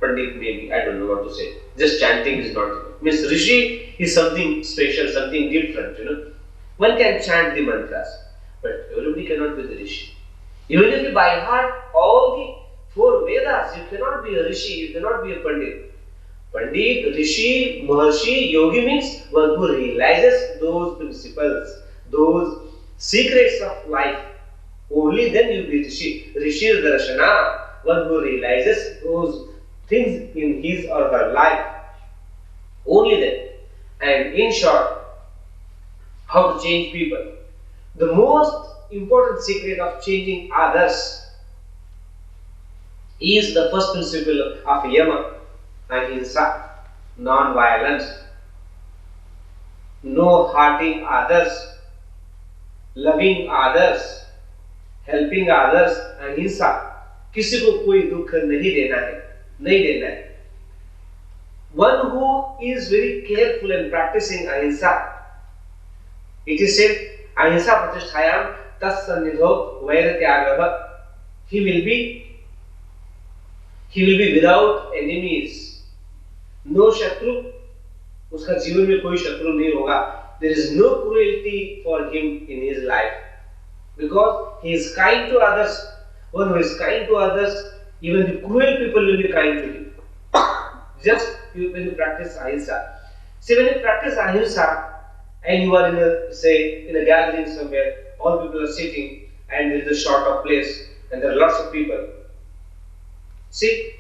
pandit, maybe. I don't know what to say. Just chanting is not enough. Means rishi is something special, something different. One can chant the mantras, but everybody cannot be the rishi. Even if you by heart all the 4 Vedas, you cannot be a rishi, you cannot be a pandit. Pandit, rishi, maharshi, yogi means one who realizes those principles, those secrets of life. Only then you be rishi. Rishi is darshana, one who realizes those things in his or her life. Only then. And in short, how to change people. The most important secret of changing others is the first principle of yama, ahimsa, non-violence, no hurting others, loving others, helping others, ahimsa. किसी को कोई दुख नहीं देना है. One who is very careful in practicing ahimsa, it is said, ahimsa pratisthayam tassannidho vairatyagah. He will be without enemies. No shatru, उसका जीवन में कोई शत्रु नहीं होगा. There is no cruelty for him in his life because he is kind to others. One who is kind to others, even the cruel people will be kind to him. Just when you practice ahimsa. See, when you practice ahimsa and you are in a gathering somewhere, all people are sitting and there is a short of place and there are lots of people. See,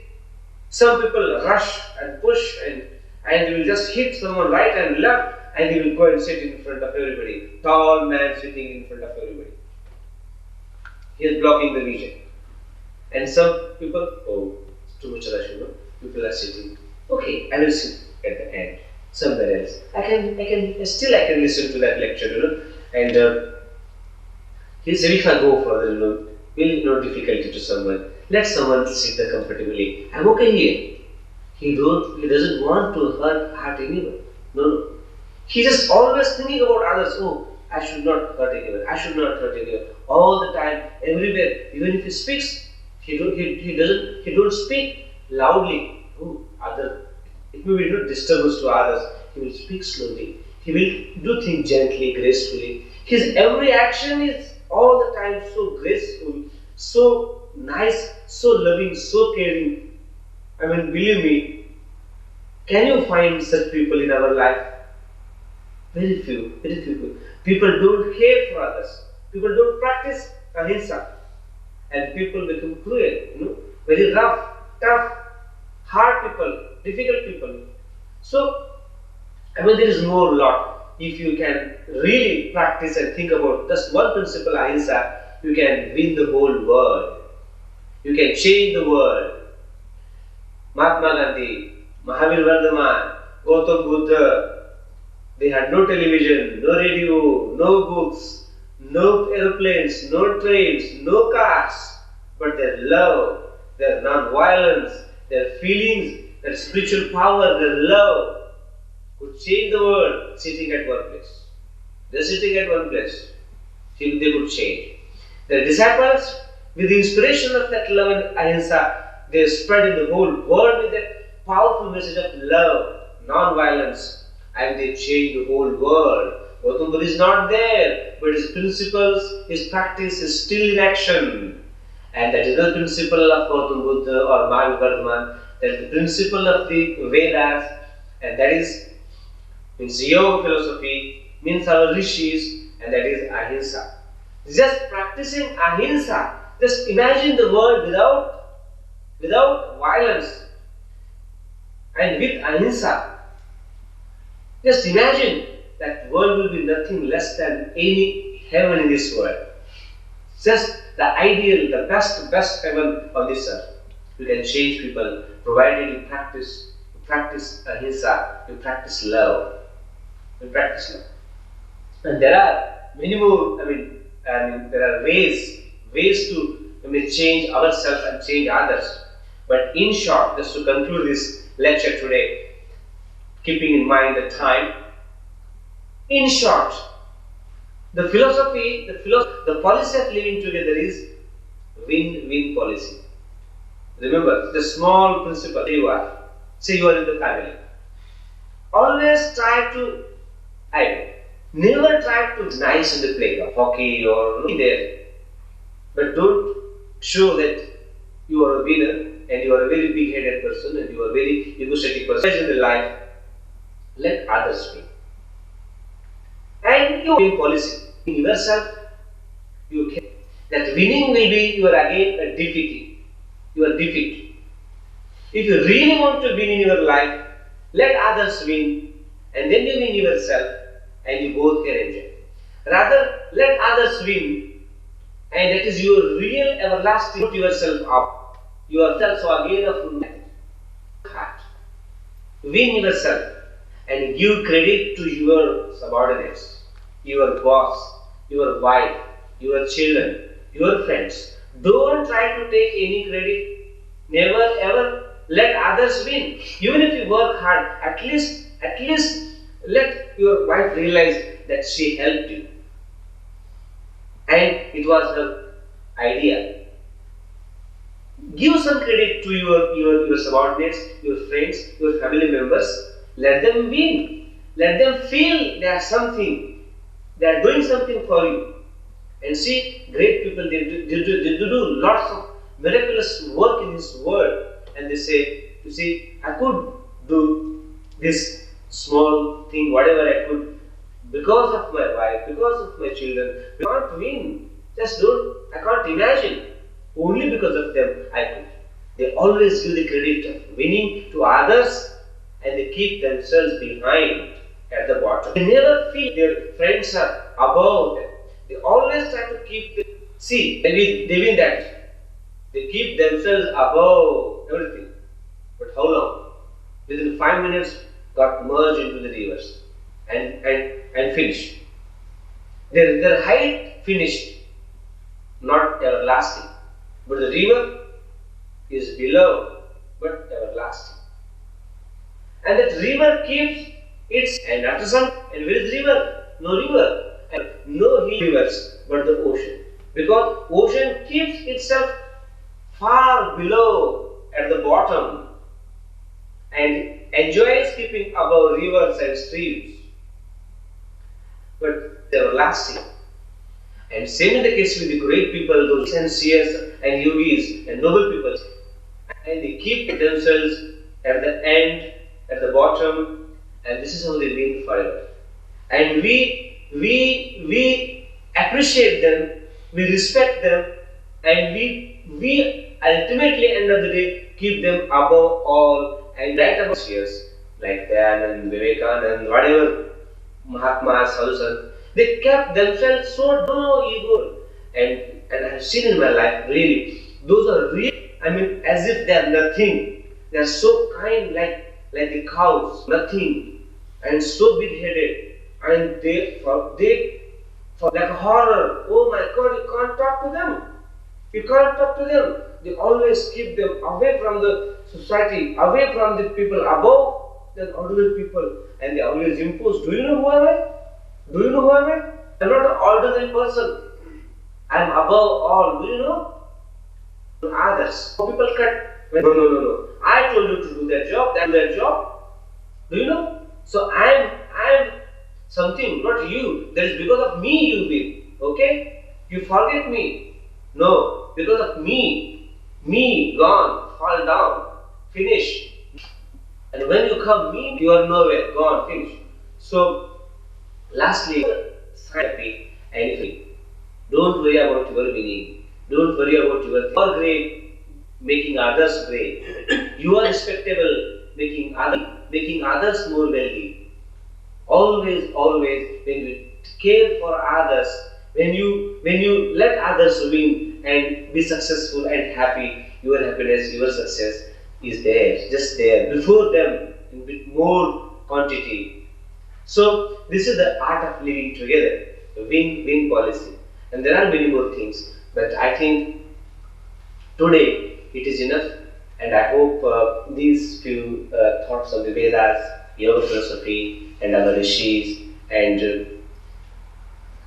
some people rush and push and they will just hit someone right and left, and he will go and sit in front of everybody. Tall man sitting in front of everybody. He is blocking the vision. And some people, oh, it's too much rush, people are sitting. Okay, I will sit at the end, somewhere else. I can listen to that lecture, and he said, if I go further, will difficulty to someone. Let someone sit there comfortably. I'm okay here. He doesn't want to hurt anyone. No. He just always thinking about others. Oh, I should not hurt anyone. I should not hurt anyone. All the time, everywhere. Even if he speaks, he don't speak loudly. Oh, it may be no disturbance to others. He will speak slowly. He will do things gently, gracefully. His every action is all the time so graceful, so nice, so loving, so caring. I mean, believe me, can you find such people in our life? Very few people. People don't care for others. People don't practice ahimsa. And people become cruel, very rough, tough, hard people, difficult people. So, there is more lot. If you can really practice and think about just one principle, ahimsa, you can win the whole world. You can change the world. Mahatma Gandhi, Mahavir Vardhaman, Gautam Buddha, they had no television, no radio, no books, no aeroplanes, no trains, no cars, but their love, their non-violence, their feelings, their spiritual power, their love could change the world sitting at one place. They are sitting at one place. They could change. Their disciples, with the inspiration of that love and ahimsa, they spread in the whole world with that powerful message of love, non-violence, and they changed the whole world. Gautam Buddha is not there, but his principles, his practice is still in action. And that is the principle of Gautam Buddha or Mahavir Vardhaman. That is the principle of the Vedas, and that means yoga philosophy, means our rishis, and that is ahimsa. Just practicing ahimsa, just imagine the world without violence and with ahimsa. Just imagine that world will be nothing less than any heaven in this world. Just the ideal, the best heaven on this earth. You can change people provided you practice ahimsa, you practice love. And there are many more, there are ways to change ourselves and change others. But in short, just to conclude this lecture today, keeping in mind the time, in short, the philosophy, the policy of living together is win-win policy. Remember, the small principle you are. Say you are in the family. Always try to, never try to nice in the playground, hockey or there. But don't show that you are a winner and you are a very big-headed person and you are a very egocentric person in the life. Let others win. And you win policy. In yourself, you can. That winning will be you are again a defeating. You are defeat. If you really want to win in your life, let others win and then you win yourself and you both can enjoy. Rather, let others win and that is your real everlasting. Put yourself up. You are also again a full heart. Win yourself and give credit to your subordinates, your boss, your wife, your children, your friends. Don't try to take any credit. Never ever let others win. Even if you work hard, at least let your wife realize that she helped you. And it was her idea. Give some credit to your subordinates, your friends, your family members. Let them win. Let them feel they are something. They are doing something for you. And see, great people, they do lots of miraculous work in this world. And they say, you see, I could do this small thing, whatever I could, because of my wife, because of my children. I can't win. I can't imagine. Only because of them I could. They always give the credit of winning to others and they keep themselves behind. at the bottom. They never feel their friends are above them. They always try to keep them. See, they win that. They keep themselves above everything. But how long? Within 5 minutes, got merged into the rivers and finished. Their height finished, not everlasting. But the river is below, but everlasting. And that river keeps its, and after some, and where is river? No river. And no rivers, but the ocean. Because ocean keeps itself far below at the bottom and enjoys keeping above rivers and streams. But they are everlasting. And same in the case with the great people, those sensiers and yogis and noble people. And they keep themselves at the end, at the bottom, and this is how they live forever. And we appreciate them, we respect them, and we ultimately end of the day keep them above all and write about years like Dayanand, Vivekanand, whatever Mahatmas, Sadhu, they kept themselves so no ego. And I have seen in my life really, those are real, I mean as if they are nothing. They are so kind like the cows, nothing, and so big headed, and they like horror. Oh my God, you can't talk to them. You can't talk to them. They always keep them away from the society, away from the people above the ordinary people, and they always impose. Do you know who am I? Do you know who am I? I'm not an ordinary person. I'm above all. Do you know? Others. People cut. No. I told you to do that job. That's their job. Do you know? So I'm something, not you. That is because of me you will. Okay? You forget me. No, because of me, gone, fall down, finish. And when you come, me, you are nowhere, gone, finish. So, lastly, happy and free. Don't worry about your winning. Don't worry about your great, making others great. You are respectable, making others more wealthy. Always, when you care for others, when you let others win and be successful and happy, your happiness, your success is there, just there, before them, in with more quantity. So this is the art of living together, the win-win policy. And there are many more things, but I think today it is enough, and I hope these few thoughts of the Vedas, yoga philosophy, and our rishis, and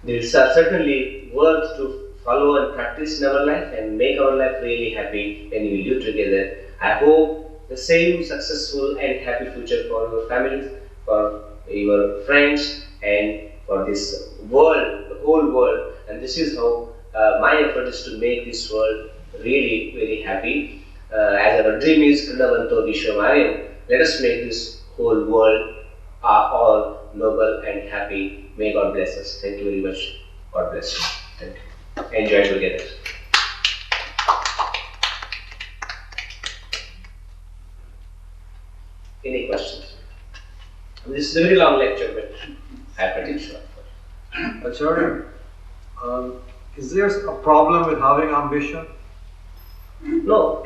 these are certainly worth to follow and practice in our life and make our life really happy when we live together. I hope the same successful and happy future for your families, for your friends, and for this world, the whole world. And this is how my effort is to make this world really very happy. As our dream is Krinavanto Vishwamayam, let us make this whole world all noble and happy. May God bless us. Thank you very much. God bless you. Thank you. Enjoy together. Any questions? This is a very long lecture, but I have cut it short. Acharya, is there a problem with having ambition? No.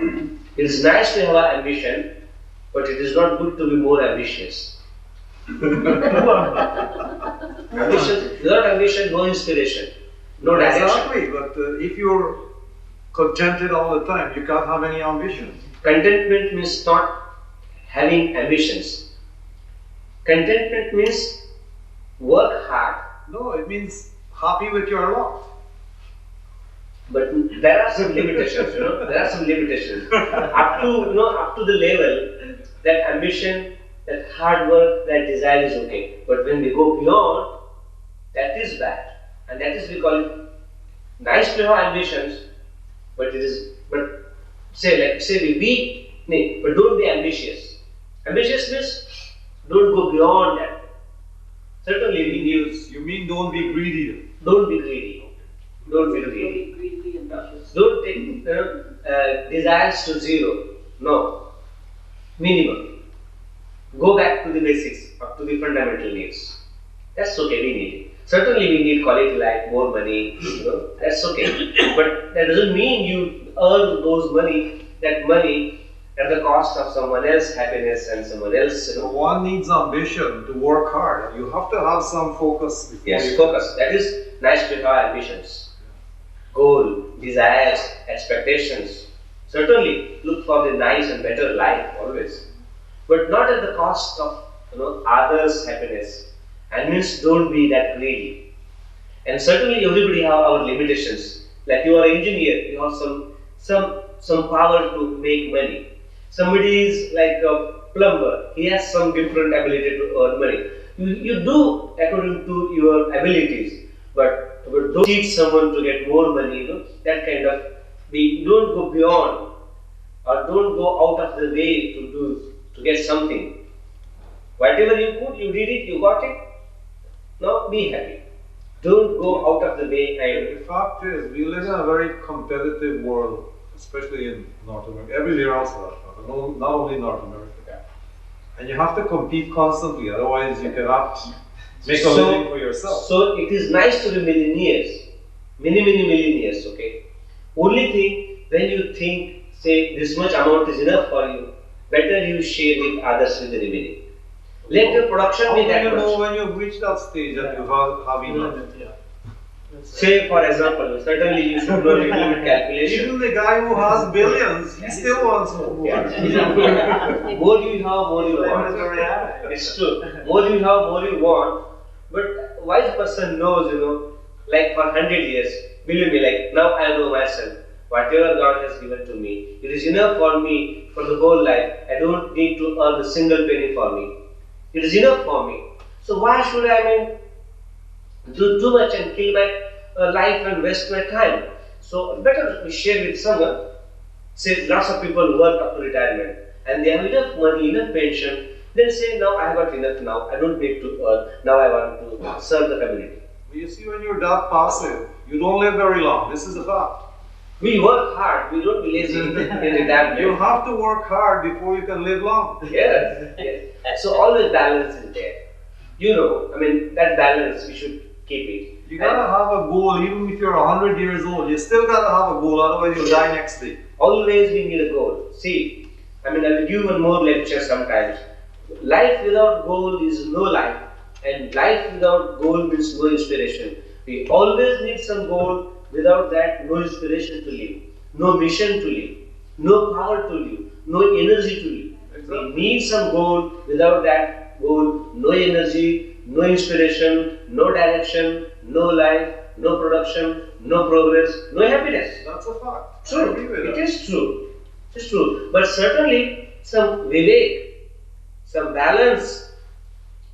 It is nice to have ambition, but it is not good to be more ambitious. Ambition, without ambition, no inspiration, no direction. Exactly, but if you're contented all the time, you can't have any ambitions. Contentment means not having ambitions. Contentment means work hard. No, it means happy with your lot. But there are some limitations, there are some limitations. up to the level that ambition, that hard work, that desire is okay. But when we go beyond, that is bad. And that is we call it nice to have ambitions, but but don't be ambitious. Ambitious means don't go beyond that. Certainly we use. You mean don't be greedy? Don't be greedy. Don't be greedy. Don't take desires to zero. No. Minimum. go back to the basics or to the fundamental needs. That's okay, we need it. Certainly we need quality life, more money, that's okay. But that doesn't mean you earn that money at the cost of someone else's happiness and someone else, One needs ambition to work hard. You have to have some focus. Yes, focus. That is nice to have ambitions, goal, desires, expectations. Certainly look for the nice and better life always. But not at the cost of others' happiness. And means don't be that greedy. And certainly everybody have our limitations. Like you are an engineer, you have some power to make money. Somebody is like a plumber, he has some different ability to earn money. You do according to your abilities, but don't cheat someone to get more money, that kind of don't go beyond or don't go out of the way to get something. Whatever you put, you did it, you got it. Now be happy. Don't go out of the way. The fact is, we live in a very competitive world, especially in North America, everywhere else, not only North America. Yeah. And you have to compete constantly, otherwise you cannot make a living for yourself. So it is nice to be millionaires, many millionaires, okay? Only thing, when you think, say, this much amount is enough for you, better you share with others with the remaining. Let your production be that much. How do you know when you've reached that stage that you have enough? Say, for example, certainly you should know the limit calculation. Even the guy who has billions, he still wants more. More you have, more you want. It's true. More you have, more you want. But wise person knows, like for 100 years, believe me, like now I know myself. Whatever God has given to me, it is enough for me for the whole life. I don't need to earn a single penny for me. It is enough for me. So why should I do too much and kill my life and waste my time? So better we share with someone. Say lots of people work up to retirement and they have enough money, enough pension. Then say, now I have got enough now. I don't need to earn. Now I want to serve the community. But you see, when you're that passive, you don't live very long. This is a fact. We work hard. We don't be lazy in retirement. You have to work hard before you can live long. Yes. So always balance is there. That balance we should keep it. You gotta have a goal, even if you're 100 years old. You still gotta have a goal, otherwise you'll die next day. Always we need a goal. See, I will give one more lecture sometimes. Life without goal is no life, and life without goal means no inspiration. We always need some goal. Without that, no inspiration to live, no mission to live, no power to live, no energy to live. Exactly. We need some goal. Without that goal, no energy, no inspiration, no direction, no life, no production, no progress, no happiness. That's a fact. True. It is true. It is true. But certainly some vivek, some balance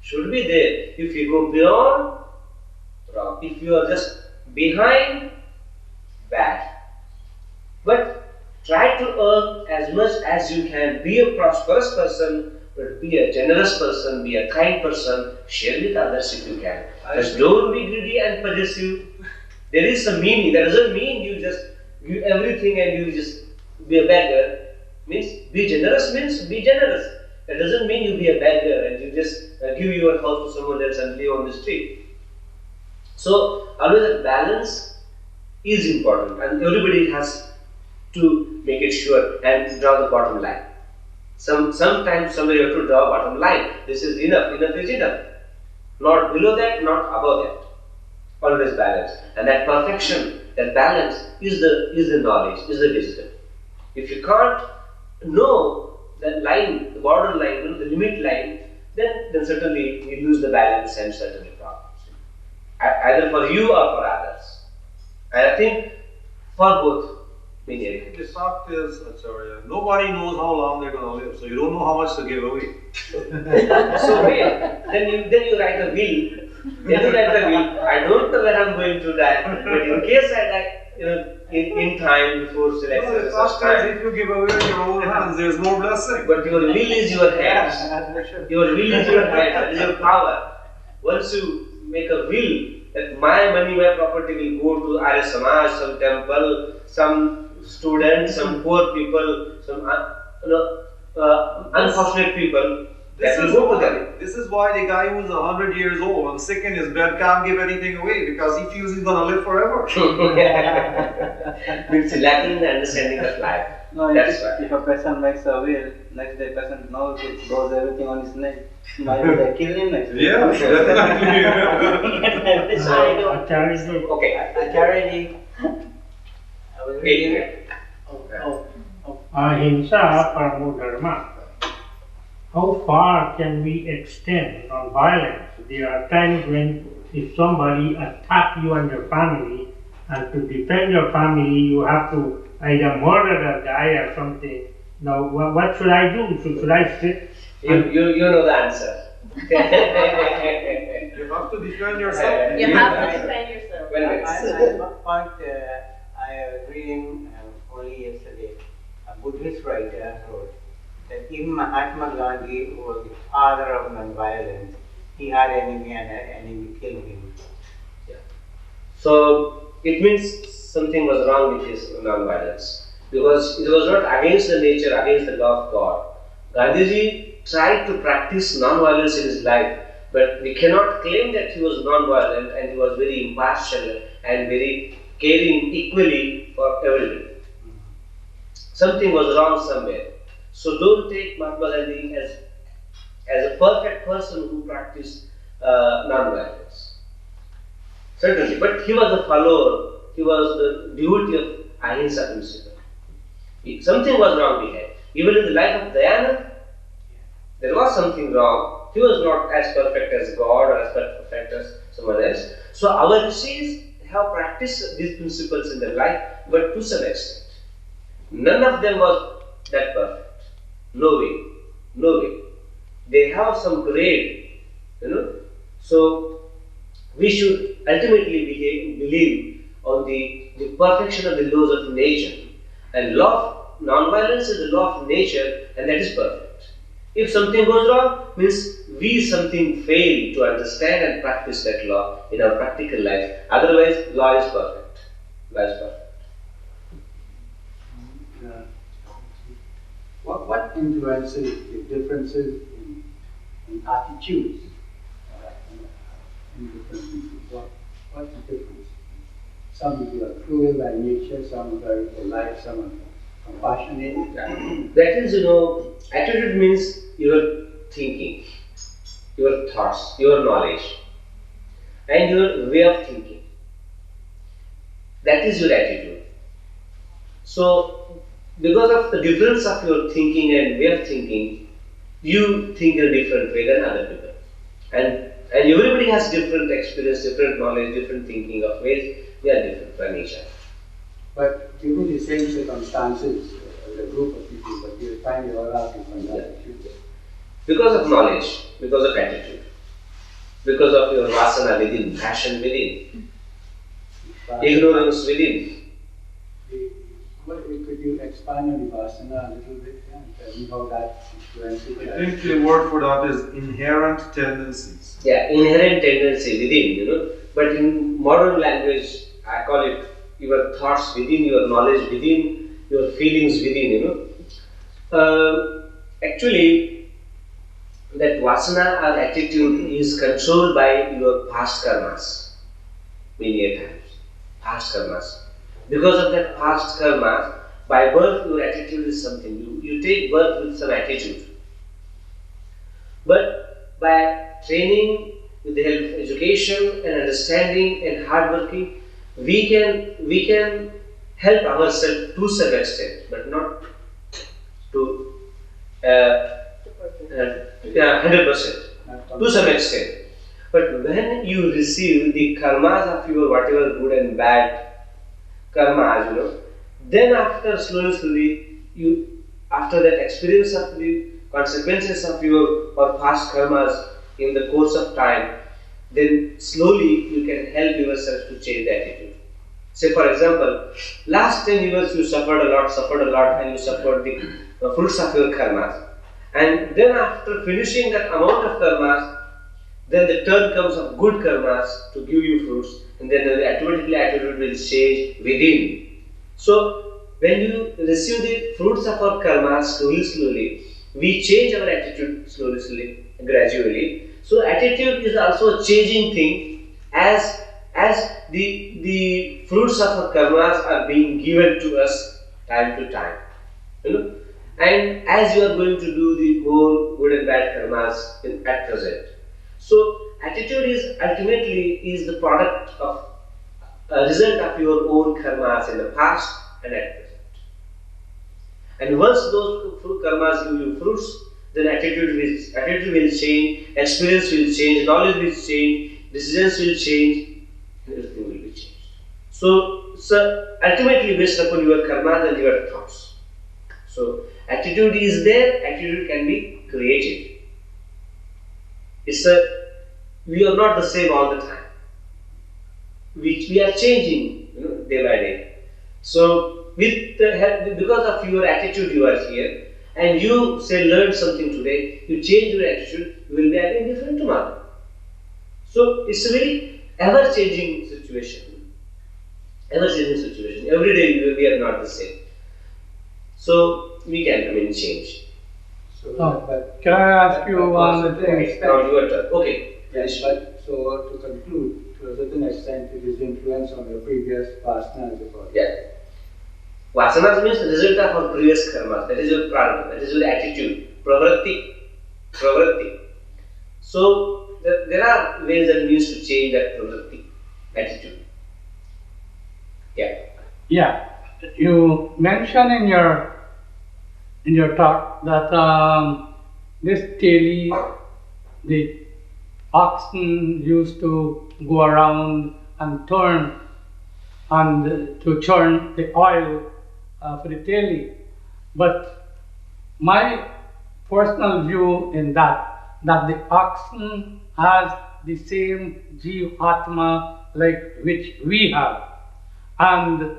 should be there. If you go beyond, wrong. If you are just behind, bad. But try to earn as much as you can. Be a prosperous person, but be a generous person, be a kind person. Share with others if you can. Just don't be greedy and possessive. There is some meaning. That doesn't mean you just give everything and you just be a beggar. Means be generous means be generous. That doesn't mean you be a beggar and you just give your house to someone else and live on the street. So always a balance is important, and everybody has to make it sure and draw the bottom line. Sometimes somebody have to draw a bottom line. This is enough. Enough is enough. Not below that, not above that. Always balance, and that perfection, that balance is the knowledge, is the wisdom. If you can't know that line, the border line, the limit line, then certainly you lose the balance and certainly problems. Either for you or for others. And I think for both. The fact is, Acharya, nobody knows how long they're going to live, so you don't know how much to give away. So then you write a will. I don't know when I'm going to die, but in case I die, in time before selection, such time. If you give away your own hands, there's more blessing. But your will is your hands. Your will is your hands. That is your power. Once you make a will that my money, my property will go to Arya Samaj, some temple, some student, some poor people, some unfortunate people, That will go to them. This is why the guy who's 100 years old and sick in his bed can't give anything away, because he feels he's going to live forever. It's lacking the understanding of life. No, That's if a person makes a will, next day person knows it goes everything on his name. Maybe they kill him next day. Yeah, definitely. Acharyaji. Okay. Acharyaji. Ahimsa paramo dharma. How far can we extend non-violence? There are times when if somebody attacks you and your family, and to defend your family, you have to either murder that guy or something. Now, what should I do? Should I sit? You know the answer. You have to defend yourself. You have to defend yourself. Well, At one point, I was reading only yesterday, a Buddhist writer wrote that even Mahatma Gandhi, who was the father of non-violence, he had enemy and an enemy killed him. Yeah. So it means something was wrong with his non-violence, because it was not against the nature, against the law of God. Gandhiji tried to practice non-violence in his life, but we cannot claim that he was non-violent and he was very impartial and very caring equally for everybody. Something was wrong somewhere. So don't take Mahatma Gandhi as a perfect person who practiced non-violence. Certainly, but he was a follower, he was the devotee of Ahimsa principle. Something was wrong behind. Even in the life of Dayananda, there was something wrong. He was not as perfect as God or as perfect as someone else. So our rishis have practiced these principles in their life, but to some extent. None of them was that perfect. No way. No way. They have some grade, So we should ultimately believe on the perfection of the laws of nature. And law of non-violence is the law of nature, and that is perfect. If something goes wrong, means we something fail to understand and practice that law in our practical life. Otherwise, law is perfect. Law is perfect. What influences the differences in attitudes in different people? What's the difference? Some people are cruel by nature, some are very polite, some are compassionate. That is, attitude means your thinking, your thoughts, your knowledge, and your way of thinking. That is your attitude. So, because of the difference of your thinking and way of thinking, you think in a different way than other people. And everybody has different experience, different knowledge, different thinking of ways. We are different by nature. But given the same circumstances, the group of people, but you find you all have different attitudes. Because of knowledge, because of attitude, because of your vasana within, passion within, ignorance within. Could you expand on the vasana a little bit and tell me how that influences? I think the word for that is inherent tendencies. Yeah, inherent tendency within, But in modern language, I call it your thoughts within, your knowledge within, your feelings within, Actually, that vasana or attitude is controlled by your past karmas, many a times. Past karmas. Because of that past karma, by birth your attitude is something. You take birth with some attitude. But by training, with the help of education and understanding and hard working, we can help ourselves to some extent, but not to 100%. To some extent. But when you receive the karmas of your whatever good and bad karmas, then after slowly, after that experience of the consequences of your or past karmas in the course of time, then slowly you can help yourself to change the attitude. Say for example, last 10 years you suffered a lot and you suffered the fruits of your karmas. And then after finishing that amount of karmas, then the turn comes of good karmas to give you fruits, and then automatically attitude will change within. So when you receive the fruits of our karmas slowly, we change our attitude slowly, gradually. So attitude is also a changing thing as the fruits of our karmas are being given to us time to time. And as you are going to do the more good and bad karmas at present. So attitude is ultimately is the product of a result of your own karmas in the past and at present. And once those karmas give you fruits, then attitude will change, experience will change, knowledge will change, decisions will change, and everything will be changed. So ultimately based upon your karmas and your thoughts. So attitude is there, attitude can be created. We are not the same all the time. We are changing, day by day. So with the help, because of your attitude you are here, and you say learn something today, you change your attitude, you will be again different tomorrow. So it's a very ever-changing situation. Ever-changing situation. Every day we are not the same. So we can change. But Can I ask you one thing? Now your turn. Okay. yes, but so to conclude, to a certain extent, it is influence on your previous vasanas. Yeah. Vasanas means the result of our previous karma. That is your prarabdha. That is your attitude. Pravritti. So there are ways and means to change that pravritti, attitude. Yeah. Yeah, you mentioned in your talk that this daily the oxen used to go around and turn and to churn the oil for the daily. But my personal view in that the oxen has the same Jeev Atma like which we have. And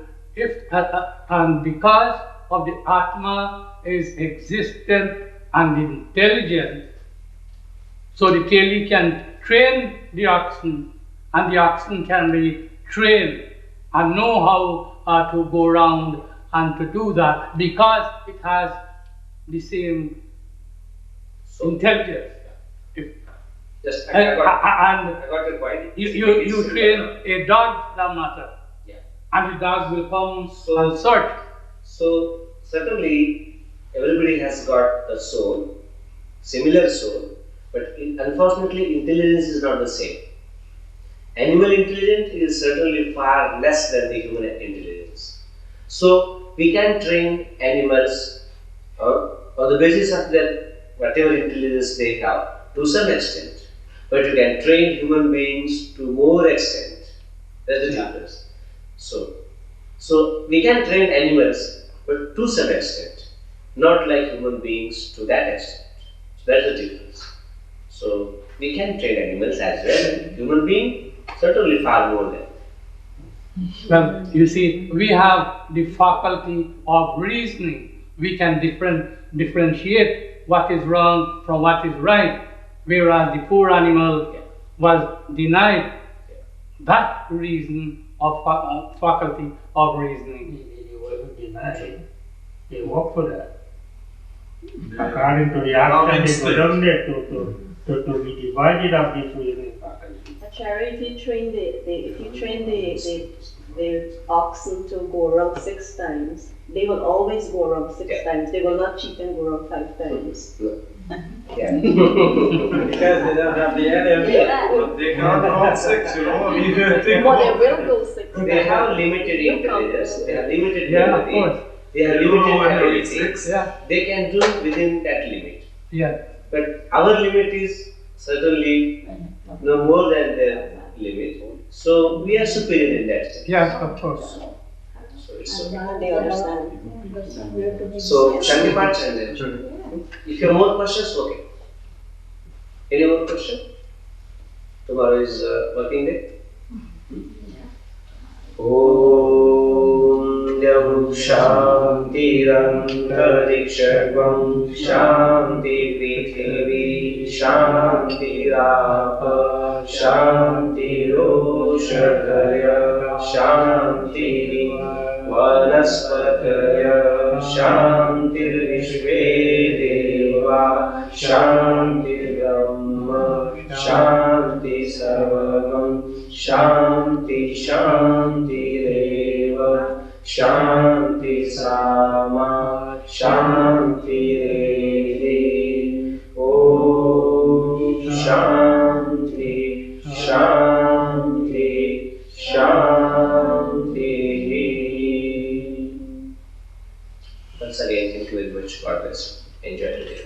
and because of the Atma is existent and intelligent, so the Teli can train the oxen, and the oxen can be trained and know how to go around and to do that because it has the same intelligence. Just I I got your point. you train a dog for that matter, and the dog will come and search. So certainly everybody has got a soul, similar soul, but unfortunately intelligence is not the same. Animal intelligence is certainly far less than the human intelligence. So we can train animals on the basis of their whatever intelligence they have to some extent, but you can train human beings to more extent. That's the difference. So we can train animals, but to some extent, not like human beings to that extent. So that's the difference. So we can train animals as well, and human being certainly far more than. Well, you see, we have the faculty of reasoning. We can differentiate what is wrong from what is right, whereas the poor animal was denied that reason of faculty of reasoning. He wasn't denied. He worked for that. According to the action, they were there to be divided of this reasoning faculty. Acharya, if you train the oxen to go around 6 times, they will always go around 6 times. They will not cheat and go around 5 times. Yeah. Because they don't have the energy. But they can't go 6, But they will go 6 times. They have limited intelligence, they have limited memory, of course. they have limited ability. Yeah. They can do within that limit. Yeah. But our limit is certainly no more than the limit. So we are superior in that sense. Yes, of course. So it's okay. They understand. So Chandrapal Chandrapal. If you have more questions, okay. Any more question? Tomorrow is working day. Om Yam Shanti Rantarikshagvam Shanti Prithivi Shanti Rapa Shanti Roshadaya Shanti Vanaspataya Shanti Vishve Deva Shanti Brahma, Shanti Sarvagam, Shanti Shanti Reva, Shanti Sama, Shanti Rede. Om Shanti Shanti Shanti. Once again, thank you very much. God bless you. Enjoy the day.